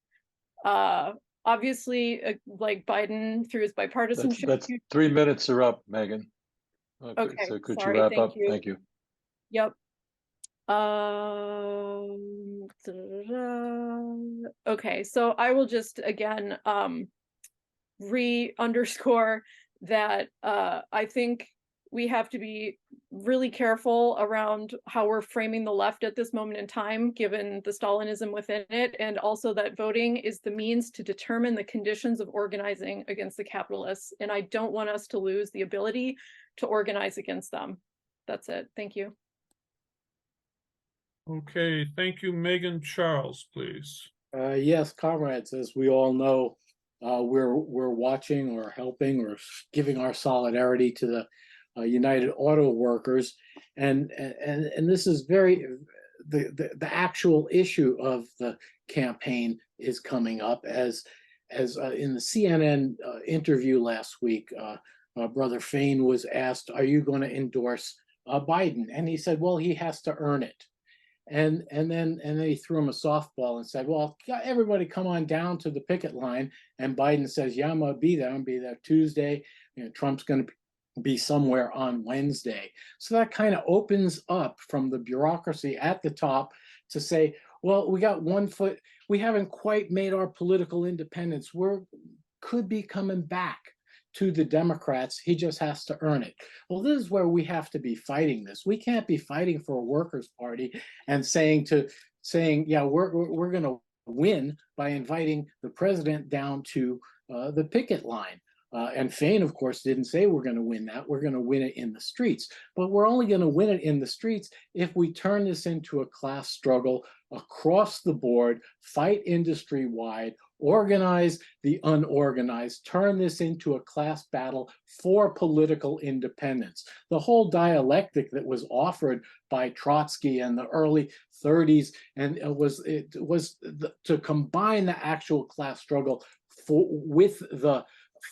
Obviously, like Biden through his bipartisanship. That's 3 minutes are up, Megan. Okay, So could sorry, you wrap thank up? you. Thank you. Yep. Okay, so I will just again underscore that I think we have to be really careful around how we're framing the left at this moment in time, given the Stalinism within it, and also that voting is the means to determine the conditions of organizing against the capitalists. And I don't want us to lose the ability to organize against them. That's it. Thank you. Okay, thank you, Megan. Charles, please. Yes, comrades, as we all know, we're watching or helping or giving our solidarity to the United Auto Workers, and this is very the actual issue of the campaign is coming up as in the CNN interview last week. Brother Fain was asked, "Are you going to endorse Biden?" And he said, "Well, he has to earn it." And then he threw him a softball and said, "Well, everybody come on down to the picket line." And Biden says, "Yeah, I'm gonna be there. I'm gonna be there Tuesday. You know, Trump's gonna be somewhere on Wednesday." So that kind of opens up from the bureaucracy at the top to say, well, we got 1 foot, we haven't quite made our political independence. Could be coming back to the Democrats. He just has to earn it. Well, this is where we have to be fighting this. We can't be fighting for a workers' party and saying, yeah, we're going to win by inviting the president down to the picket line. And Fain, of course, didn't say we're going to win that. We're going to win it in the streets. But we're only going to win it in the streets if we turn this into a class struggle across the board, fight industry-wide, organize the unorganized, turn this into a class battle for political independence. The whole dialectic that was offered by Trotsky in the early 30s and it was to combine the actual class struggle with the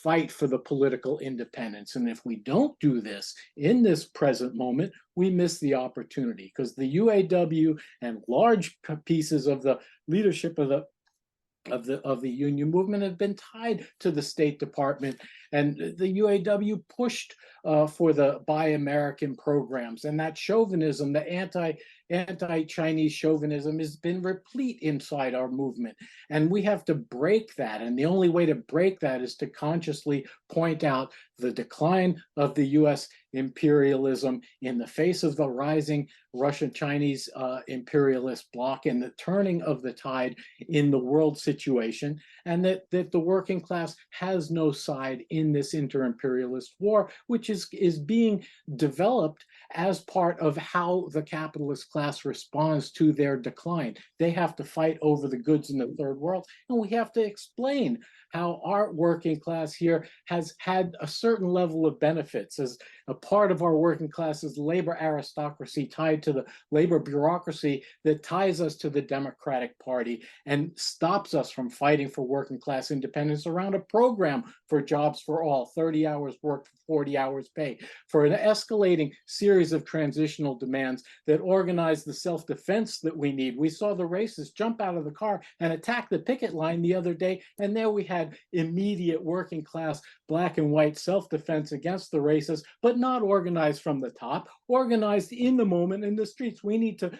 fight for the political independence. And if we don't do this in this present moment, we miss the opportunity, because the UAW and large pieces of the leadership of the union movement have been tied to the State Department, and the UAW pushed for the Buy American programs, and that chauvinism, the anti-Chinese chauvinism, has been replete inside our movement, and we have to break that. And the only way to break that is to consciously point out the decline of the U.S. imperialism in the face of the rising Russian-Chinese imperialist bloc and the turning of the tide in the world situation, and that the working class has no side in this inter-imperialist war, which is being developed as part of how the capitalist class responds to their decline. They have to fight over the goods in the third world, and we have to explain how our working class here has had a certain level of benefits as a part of our working class's labor aristocracy tied to the labor bureaucracy that ties us to the Democratic Party and stops us from fighting for working class independence around a program for jobs for all, 30 hours work for 40 hours pay, for an escalating series of transitional demands that organize the self-defense that we need. We saw the racists jump out of the car and attack the picket line the other day, and there we had had immediate working class black and white self-defense against the racists, but not organized from the top, organized in the moment in the streets. We need to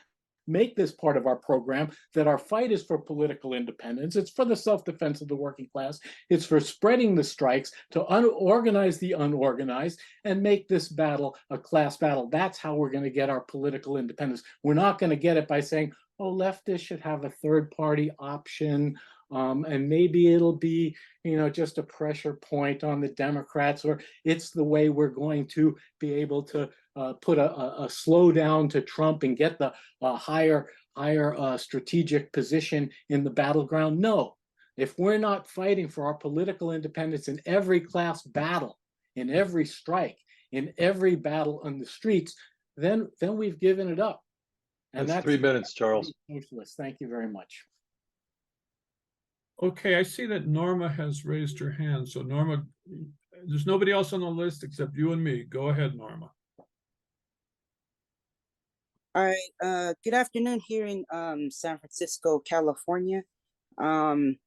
make this part of our program, that our fight is for political independence. It's for the self-defense of the working class. It's for spreading the strikes, to organize the unorganized, and make this battle a class battle. That's how we're going to get our political independence. We're not going to get it by saying, oh, leftists should have a third party option, and maybe it'll be, just a pressure point on the Democrats, or it's the way we're going to be able to put a slowdown to Trump and get the higher strategic position in the battleground. No, if we're not fighting for our political independence in every class battle, in every strike, in every battle on the streets, then we've given it up. And that's 3 minutes, Charles. Socialist. Thank you very much. Okay, I see that Norma has raised her hand. So Norma, there's nobody else on the list except you and me. Go ahead, Norma. All right, good afternoon here in San Francisco, California. I'm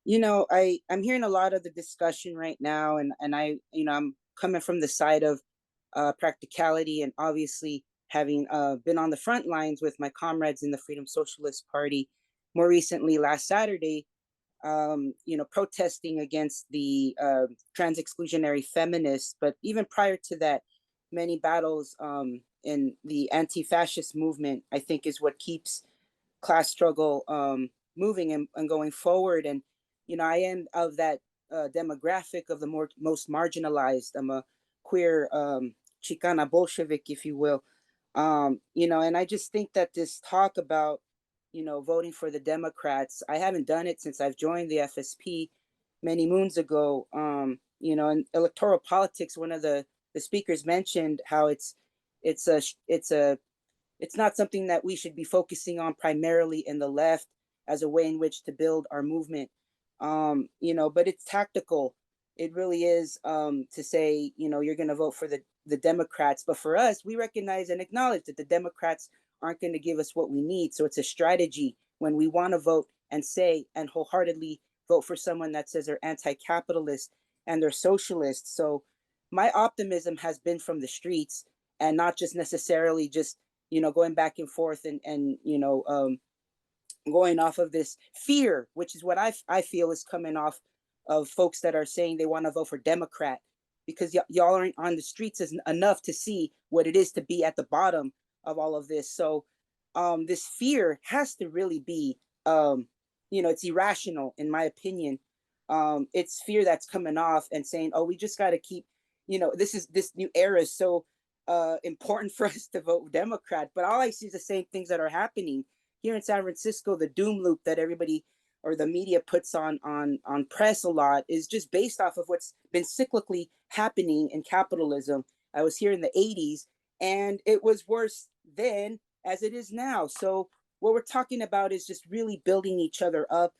hearing a lot of the discussion right now, and I'm coming from the side of practicality, and obviously having been on the front lines with my comrades in the Freedom Socialist Party, more recently last Saturday, protesting against the trans exclusionary feminists, but even prior to that, many battles in the anti-fascist movement, I think, is what keeps class struggle moving and going forward. And, I am of that demographic of the most marginalized. I'm a queer Chicana Bolshevik, if you will. And I just think that this talk about, voting for the Democrats, I haven't done it since I've joined the FSP many moons ago. In electoral politics, one of the speakers mentioned how it's not something that we should be focusing on primarily in the left as a way in which to build our movement. But it's tactical. It really is to say, you're going to vote for the Democrats. But for us, we recognize and acknowledge that the Democrats aren't going to give us what we need. So it's a strategy when we want to vote and say and wholeheartedly vote for someone that says they're anti-capitalist and they're socialist. So my optimism has been from the streets, and not just necessarily just, going back and forth and going off of this fear, which is what I feel is coming off of folks that are saying they want to vote for Democrat, because y'all aren't on the streets enough to see what it is to be at the bottom of all of this. So this fear has to really be, it's irrational in my opinion. It's fear that's coming off and saying, oh, we just got to keep, this new era is so important for us to vote Democrat. But all I see is the same things that are happening here in San Francisco. The doom loop that everybody or the media puts on press a lot is just based off of what's been cyclically happening in capitalism. I was here in the 80s, and it was worse then as it is now. So what we're talking about is just really building each other up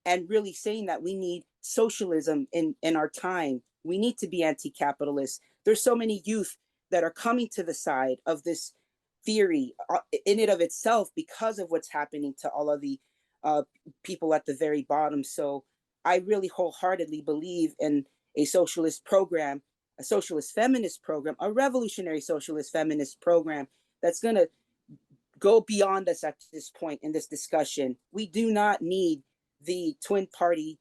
and really saying that we need socialism in our time. We need to be anti-capitalist. There's so many youth that are coming to the side of this theory in it of itself because of what's happening to all of the people at the very bottom. So I really wholeheartedly believe in a socialist program, a socialist feminist program, a revolutionary socialist feminist program that's going to go beyond us at this point in this discussion. We do not need the twin party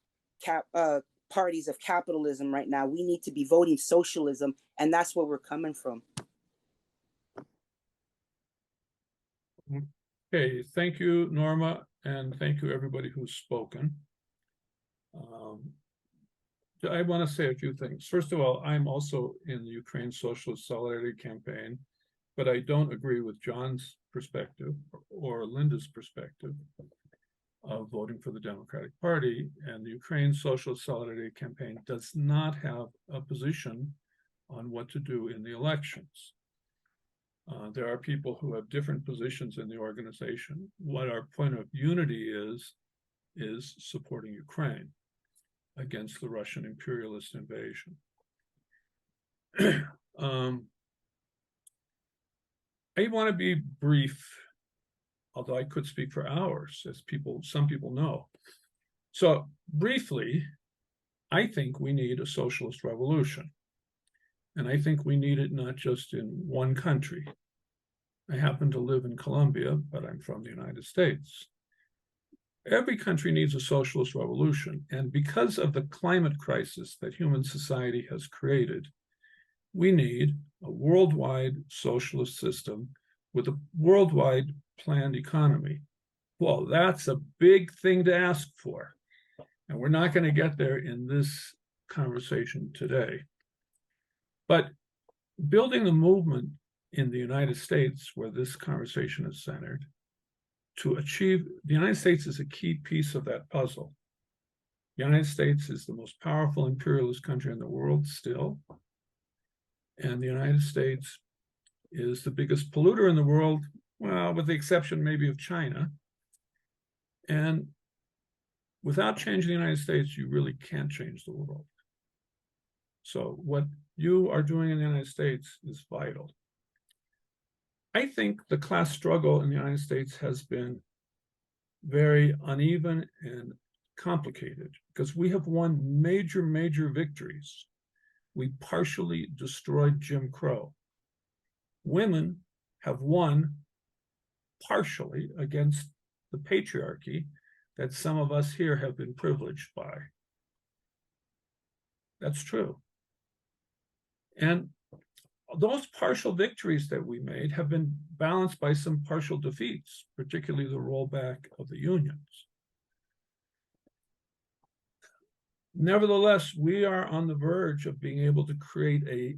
parties of capitalism right now. We need to be voting socialism, and that's where we're coming from. Okay, thank you, Norma, and thank you everybody who's spoken. I want to say a few things. First of all, I'm also in the Ukraine Socialist Solidarity Campaign, but I don't agree with John's perspective or Linda's perspective of voting for the Democratic Party. And the Ukraine Socialist Solidarity Campaign does not have a position on what to do in the elections. There are people who have different positions in the organization. What our point of unity is supporting Ukraine against the Russian imperialist invasion. I want to be brief, although I could speak for hours, as some people know. So briefly, I think we need a socialist revolution. And I think we need it not just in one country. I happen to live in Colombia, but I'm from the United States. Every country needs a socialist revolution. And because of the climate crisis that human society has created, we need a worldwide socialist system with a worldwide planned economy. Well, that's a big thing to ask for. And we're not going to get there in this conversation today. But building the movement in the United States, where this conversation is centered, to achieve, the United States is a key piece of that puzzle. The United States is the most powerful imperialist country in the world still. And the United States is the biggest polluter in the world, well, with the exception maybe of China. And without changing the United States, you really can't change the world. So what you are doing in the United States is vital. I think the class struggle in the United States has been very uneven and complicated because we have won major, major victories. We partially destroyed Jim Crow. Women have won partially against the patriarchy that some of us here have been privileged by. That's true. And those partial victories that we made have been balanced by some partial defeats, particularly the rollback of the unions. Nevertheless, we are on the verge of being able to create a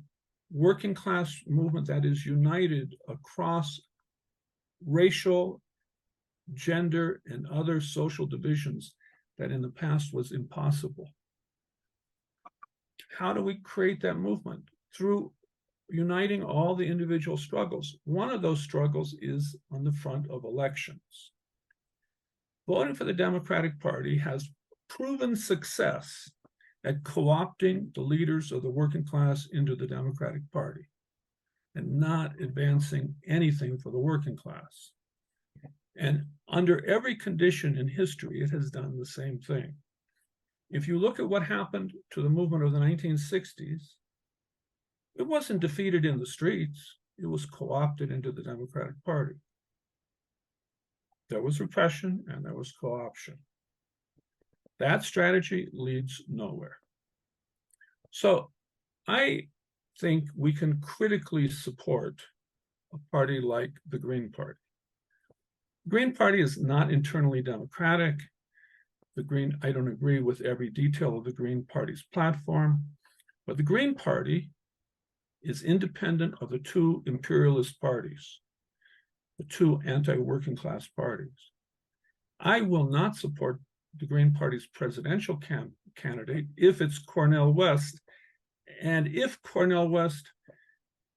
working class movement that is united across racial, gender, and other social divisions that in the past was impossible. How do we create that movement? Through uniting all the individual struggles. One of those struggles is on the front of elections. Voting for the Democratic Party has proven success at co-opting the leaders of the working class into the Democratic Party and not advancing anything for the working class. And under every condition in history, it has done the same thing. If you look at what happened to the movement of the 1960s, it wasn't defeated in the streets, it was co-opted into the Democratic Party. There was repression and there was co-option. That strategy leads nowhere. So I think we can critically support a party like the Green Party. The Green Party is not internally democratic. I don't agree with every detail of the Green Party's platform, but the Green Party is independent of the two imperialist parties, the two anti-working class parties. I will not support the Green Party's presidential candidate if it's Cornel West, and if Cornel West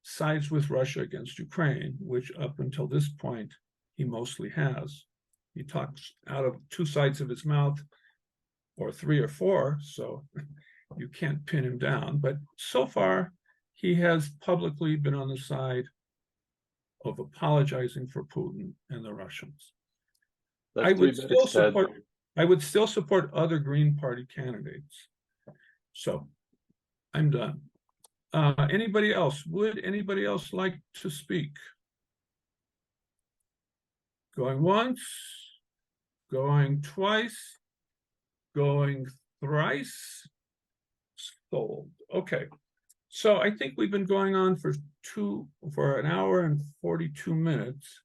sides with Russia against Ukraine, which up until this point he mostly has. He talks out of two sides of his mouth, or three or four, so you can't pin him down. But so far, he has publicly been on the side of apologizing for Putin and the Russians. I would still support other Green Party candidates. So I'm done. Anybody else? Would anybody else like to speak? Going once, going twice, going thrice, sold. Okay. So I think we've been going on for an hour and 42 minutes,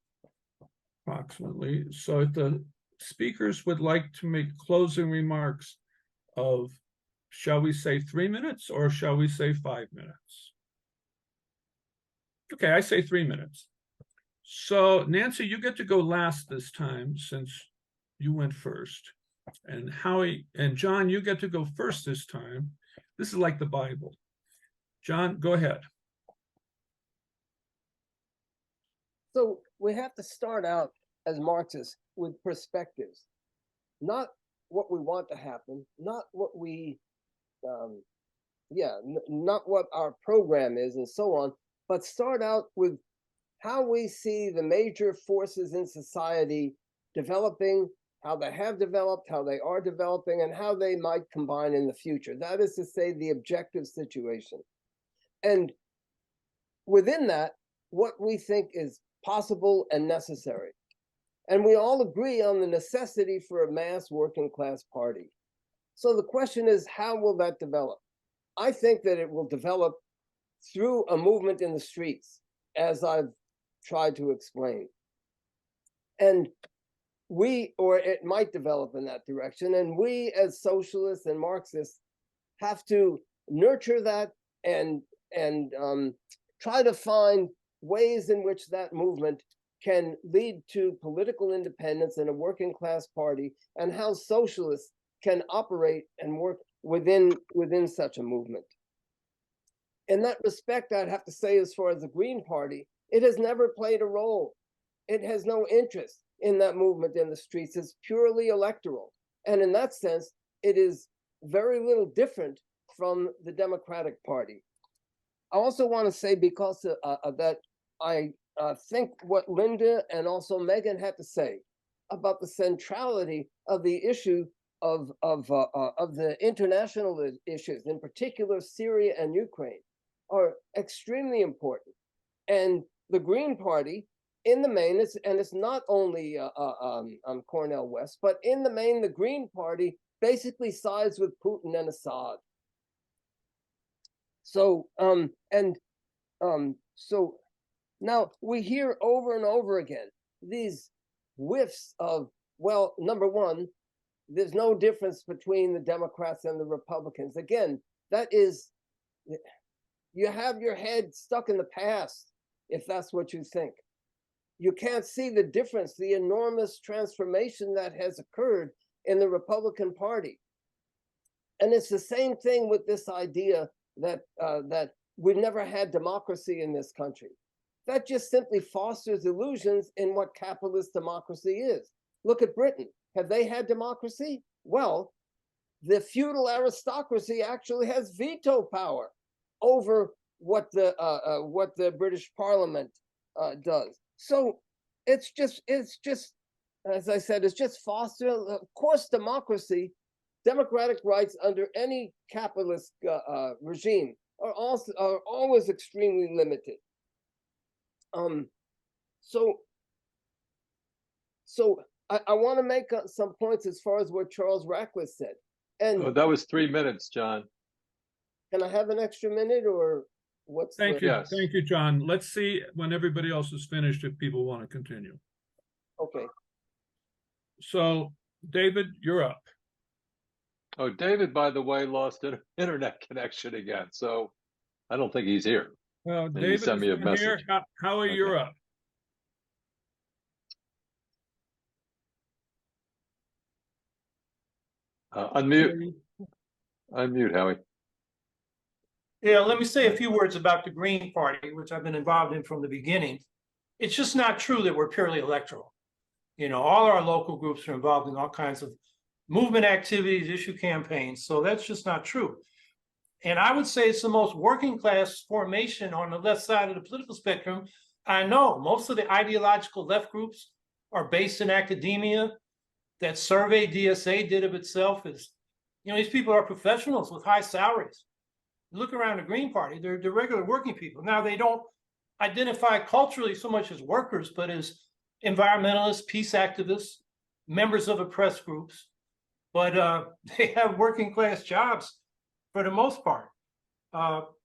approximately. So if the speakers would like to make closing remarks of, shall we say 3 minutes or shall we say 5 minutes? Okay, I say 3 minutes. So Nancy, you get to go last this time since you went first. And Howie and John, you get to go first this time. This is like the Bible. John, go ahead. So we have to start out as Marxists with perspectives, not what we want to happen, not what we, not what our program is and so on, but start out with how we see the major forces in society developing how they have developed, how they are developing, and how they might combine in the future. That is to say, the objective situation. And within that, what we think is possible and necessary. And we all agree on the necessity for a mass working class party. So the question is, how will that develop? I think that it will develop through a movement in the streets, as I've tried to explain. And or it might develop in that direction. And we as socialists and Marxists have to nurture that and try to find ways in which that movement can lead to political independence and a working class party, and how socialists can operate and work within such a movement. In that respect, I'd have to say, as far as the Green Party, it has never played a role. It has no interest in that movement in the streets. It's purely electoral. And in that sense, it is very little different from the Democratic Party. I also want to say, because that I think what Linda and also Megan had to say about the centrality of the issue of the international issues, in particular Syria and Ukraine, are extremely important. And the Green Party, in the main, it's not only Cornel West, but in the main, the Green Party basically sides with Putin and Assad. So so now we hear over and over again these whiffs of, well, number one, there's no difference between the Democrats and the Republicans. Again, that is, you have your head stuck in the past if that's what you think. You can't see the difference, the enormous transformation that has occurred in the Republican Party. And it's the same thing with this idea that we've never had democracy in this country. That just simply fosters illusions in what capitalist democracy is. Look at Britain. Have they had democracy? Well, the feudal aristocracy actually has veto power over what the British Parliament does. So it's just, as I said, it's just foster. Of course, democracy, democratic rights under any capitalist regime are always extremely limited. So I want to make some points as far as what Charles Rackless said. And that was 3 minutes, John. Can I have an extra minute, or what's? Thank you, thank you, John. Let's see when everybody else is finished if people want to continue. Okay. So, David, you're up. Oh, David, by the way, lost an internet connection again, so I don't think he's here. Well, And David, sent me a message. here. How are you up? Unmute. Unmute, Howie. Yeah, let me say a few words about the Green Party, which I've been involved in from the beginning. It's just not true that we're purely electoral. You know, all our local groups are involved in all kinds of movement activities, issue campaigns. So that's just not true. And I would say it's the most working class formation on the left side of the political spectrum. I know most of the ideological left groups are based in academia. That survey DSA did of itself is, you know, these people are professionals with high salaries. Look around the Green Party, they're regular working people. Now, they don't identify culturally so much as workers, but as environmentalists, peace activists, members of oppressed groups. But they have working class jobs for the most part.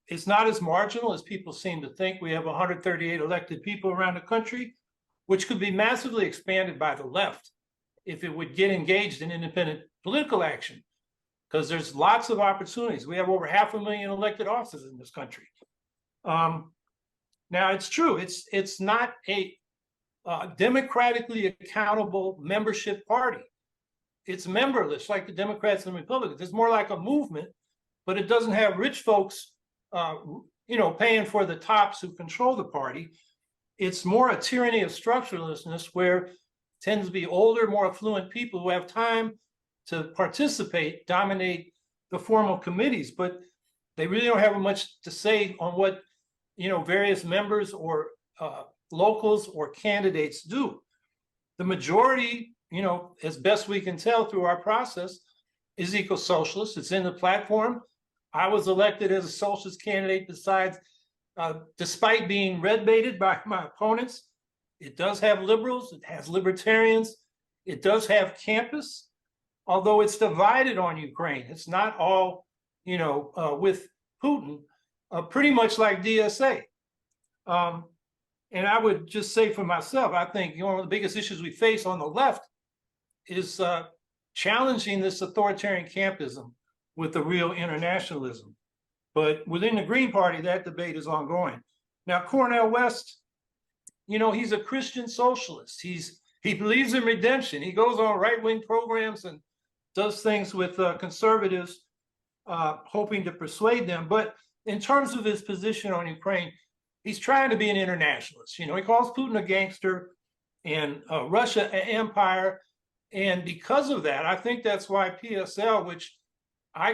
It's not as marginal as people seem to think. We have 138 elected people around the country, which could be massively expanded by the left if it would get engaged in independent political action, because there's lots of opportunities. We have over 500,000 elected offices in this country. Now, it's true, it's not a democratically accountable membership party. It's memberless, like the Democrats and Republicans. It's more like a movement, but it doesn't have rich folks, you know, paying for the tops who control the party. It's more a tyranny of structuralistness, where tends to be older, more affluent people who have time to participate, dominate the formal committees, but they really don't have much to say on what, you know, various members or locals or candidates do. The majority you know, as best we can tell through our process, is eco-socialist. It's in the platform. I was elected as a socialist candidate despite being red baited by my opponents. It does have liberals, it has libertarians, it does have campus, although it's divided on Ukraine. It's not all, you know, with Putin, pretty much like DSA. And I would just say for myself, I think, you know, one of the biggest issues we face on the left is challenging this authoritarian campism with the real internationalism. But within the Green Party, that debate is ongoing. Now, Cornel West, you know, he's a Christian socialist. He believes in redemption. He goes on right-wing programs and does things with conservatives, hoping to persuade them. But in terms of his position on Ukraine, he's trying to be an internationalist. You know, he calls Putin a gangster and Russia an empire. And because of that, I think that's why PSL, which I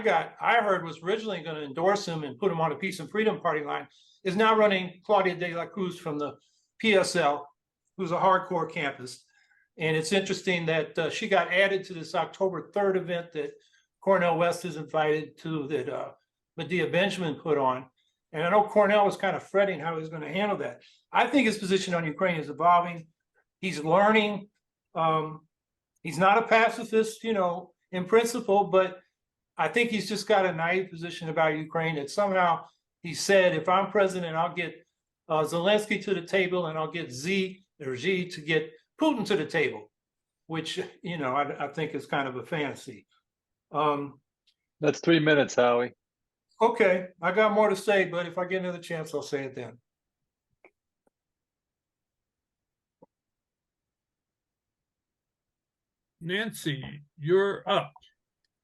heard was originally going to endorse him and put him on a Peace and Freedom Party line, is now running Claudia de la Cruz from the PSL, who's a hardcore campus. And it's interesting that she got added to this October 3rd event that Cornel West is invited to, that Medea Benjamin put on. And I know Cornel was kind of fretting how he's going to handle that. I think his position on Ukraine is evolving. He's learning. He's not a pacifist, you know, in principle, but I think he's just got a naive position about Ukraine that somehow he said, if I'm president, I'll get Zelensky to the table and I'll get Xi to get Putin to the table, which, you know, I think is kind of a fantasy. That's 3 minutes, Howie. Okay, I got more to say, but if I get another chance, I'll say it then. Nancy, you're up.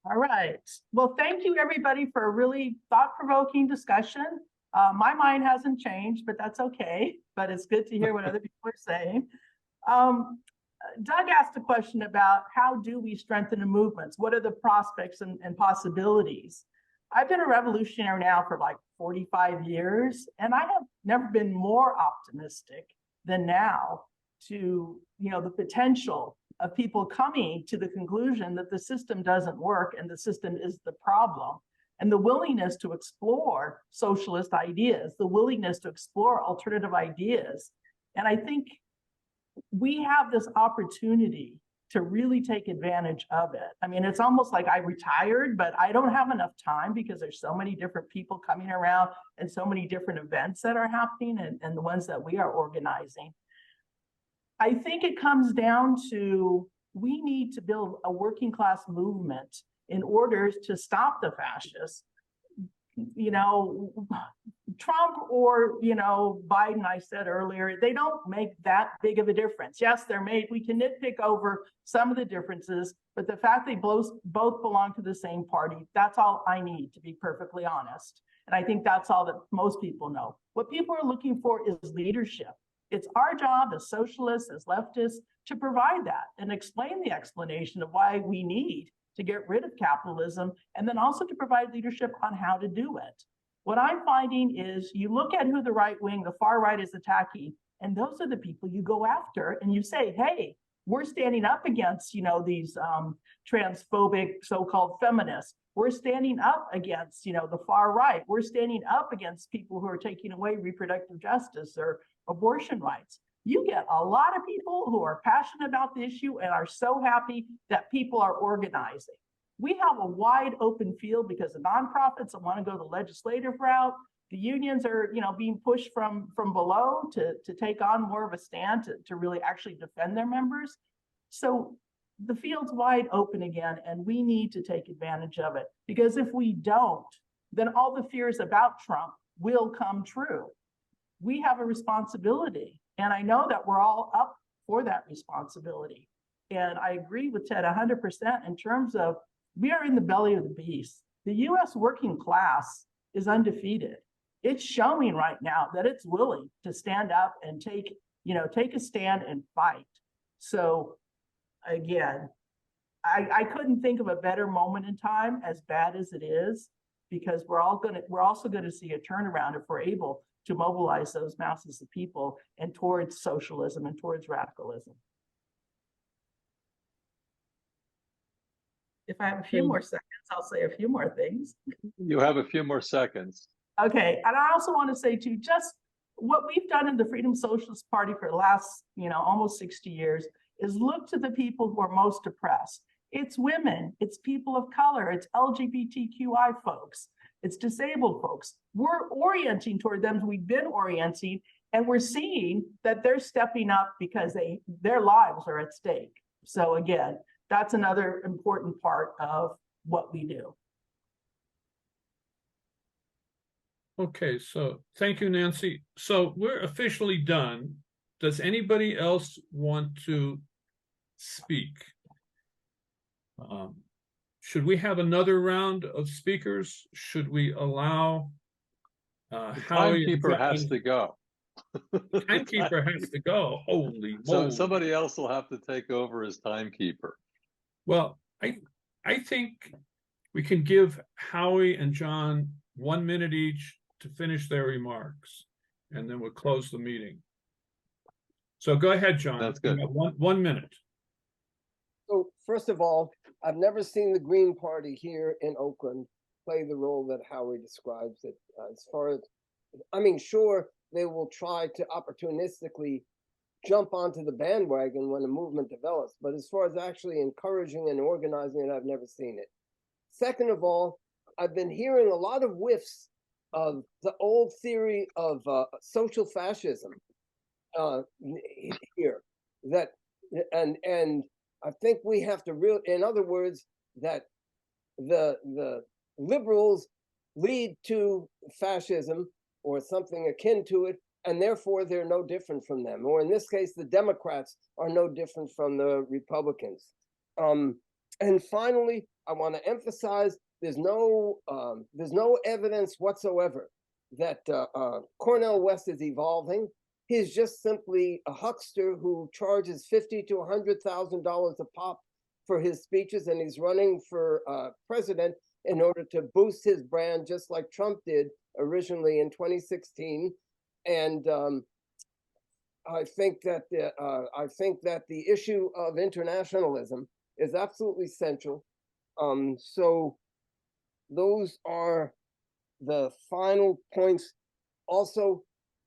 All right. Well, thank you everybody for a really thought-provoking discussion. My mind hasn't changed, but that's okay. But it's good to hear what other people are saying. Doug asked a question about how do we strengthen the movements? What are the prospects and possibilities? I've been a revolutionary now for like 45 years, and I have never been more optimistic than now to, you know, the potential of people coming to the conclusion that the system doesn't work and the system is the problem, and the willingness to explore socialist ideas, the willingness to explore alternative ideas. And I think we have this opportunity to really take advantage of it. I mean, it's almost like I retired, but I don't have enough time because there's so many different people coming around and so many different events that are happening and the ones that we are organizing. I think it comes down to, we need to build a working class movement in order to stop the fascists. You know, Trump or, you know, Biden, I said earlier, they don't make that big of a difference. Yes, we can nitpick over some of the differences, but the fact they both belong to the same party, that's all I need, to be perfectly honest. And I think that's all that most people know. What people are looking for is leadership. It's our job as socialists, as leftists, to provide that and explain the explanation of why we need to get rid of capitalism, and then also to provide leadership on how to do it. What I'm finding is you look at who the right wing, the far right is attacking, and those are the people you go after, and you say, hey, we're standing up against, you know, these transphobic so-called feminists. We're standing up against, you know, the far right. We're standing up against people who are taking away reproductive justice or abortion rights. You get a lot of people who are passionate about the issue and are so happy that people are organizing. We have a wide open field because the nonprofits that want to go the legislative route, the unions are, you know, being pushed from below to take on more of a stand to really actually defend their members. So the field's wide open again, and we need to take advantage of it, because if we don't, then all the fears about Trump will come true. We have a responsibility, and I know that we're all up for that responsibility. And I agree with Ted 100% in terms of, we are in the belly of the beast. The US working class is undefeated. It's showing right now that it's willing to stand up and take a stand and fight. So again, I couldn't think of a better moment in time, as bad as it is, because we're also going to see a turnaround if we're able to mobilize those masses of people and towards socialism and towards radicalism. if I have a few more seconds, I'll say a few more things. You have a few more seconds. Okay, and I also want to say too, just what we've done in the Freedom Socialist Party for the last, almost 60 years is look to the people who are most oppressed. It's women, it's people of color, it's LGBTQI folks, it's disabled folks. We're orienting toward them, we've been orienting, and we're seeing that they're stepping up because their lives are at stake. So again, that's another important part of what we do. Okay, so thank you, Nancy. So we're officially done. Does anybody else want to speak? Should we have another round of speakers? Should we allow Howie? Timekeeper has to go. Timekeeper has to go. Holy So moly. somebody else will have to take over as timekeeper. Well, I think we can give Howie and John 1 minute each to finish their remarks, and then we'll close the meeting. So go ahead, John. That's good. You have 1 minute. So first of all, I've never seen the Green Party here in Oakland play the role that Howie describes it. As far as, sure, they will try to opportunistically jump onto the bandwagon when a movement develops, but as far as actually encouraging and organizing it, I've never seen it. Second of all, I've been hearing a lot of whiffs of the old theory of social fascism here. And I think we have to in other words, that the liberals lead to fascism or something akin to it, and therefore they're no different from them. Or in this case, the Democrats are no different from the Republicans. And finally, I want to emphasize there's no evidence whatsoever that Cornel West is evolving. He's just simply a huckster who charges $50,000 to $100,000 a pop for his speeches, and he's running for president in order to boost his brand, just like Trump did originally in 2016. And I think that the issue of internationalism is absolutely central. So those are the final points. Also,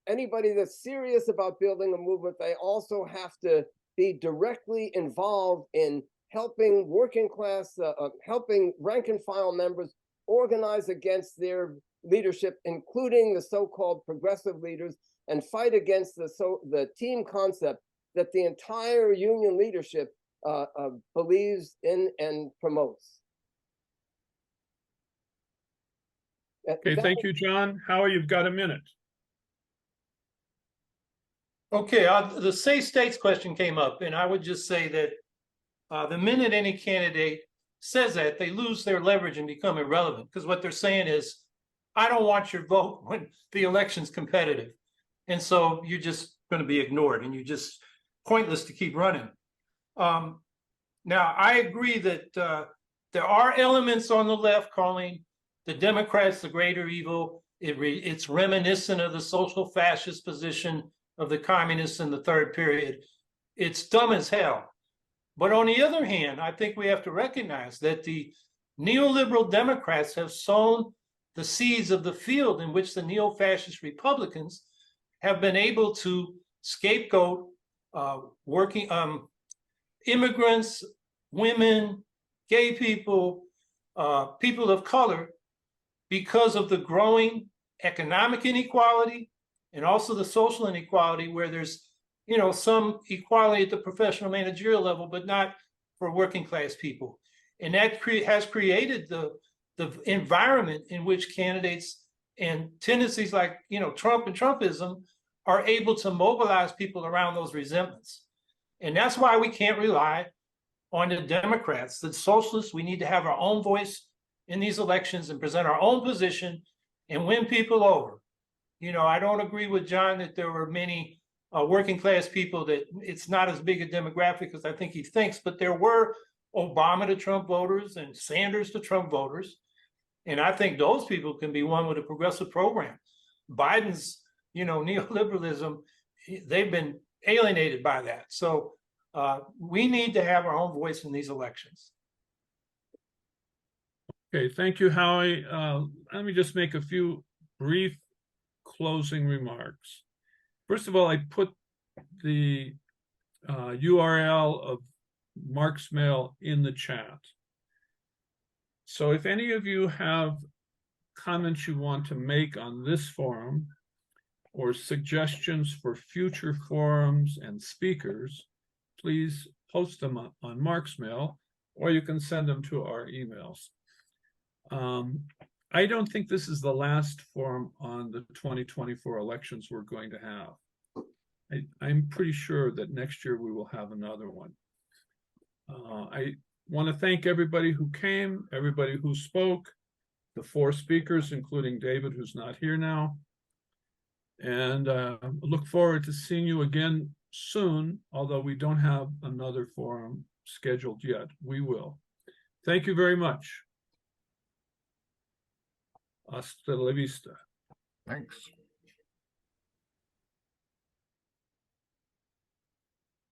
anybody that's serious about building a movement, they also have to be directly involved in helping working class, helping rank and file members organize against their leadership, including the so-called progressive leaders, and fight against the team concept that the entire union leadership believes in and promotes. Okay, thank you, John. Howie, you've got a minute. Okay, the safe states question came up, and I would just say that the minute any candidate says that, they lose their leverage and become irrelevant, because what they're saying is, I don't want your vote when the election's competitive. And so you're just going to be ignored, and you're just pointless to keep running. Now, I agree that there are elements on the left calling the Democrats the greater evil. It's reminiscent of the social fascist position of the communists in the third period. It's dumb as hell. But on the other hand, I think we have to recognize that the neoliberal Democrats have sown the seeds of the field in which the neo-fascist Republicans have been able to scapegoat working immigrants, women, gay people, people of color, because of the growing economic inequality and also the social inequality, where there's some equality at the professional managerial level, but not for working class people. And that has created the environment in which candidates and tendencies like Trump and Trumpism are able to mobilize people around those resentments. And that's why we can't rely on the Democrats. The socialists, we need to have our own voice in these elections and present our own position and win people over. I don't agree with John that there were many working class people, that it's not as big a demographic as I think he thinks, but there were Obama to Trump voters and Sanders to Trump voters. And I think those people can be won with a progressive program. Biden's, neoliberalism, they've been alienated by that. So we need to have our own voice in these elections. Okay, thank you, Howie. Let me just make a few brief closing remarks. First of all, I put the URL of Mark's mail in the chat. So if any of you have comments you want to make on this forum or suggestions for future forums and speakers, please post them on Mark's mail, or you can send them to our emails. I don't think this is the last forum on the 2024 elections we're going to have. I'm pretty sure that next year we will have another one. I want to thank everybody who came, everybody who spoke, the 4 speakers, including David, who's not here now. And look forward to seeing you again soon, although we don't have another forum scheduled yet. We will. Thank you very much. Hasta la vista. Thanks.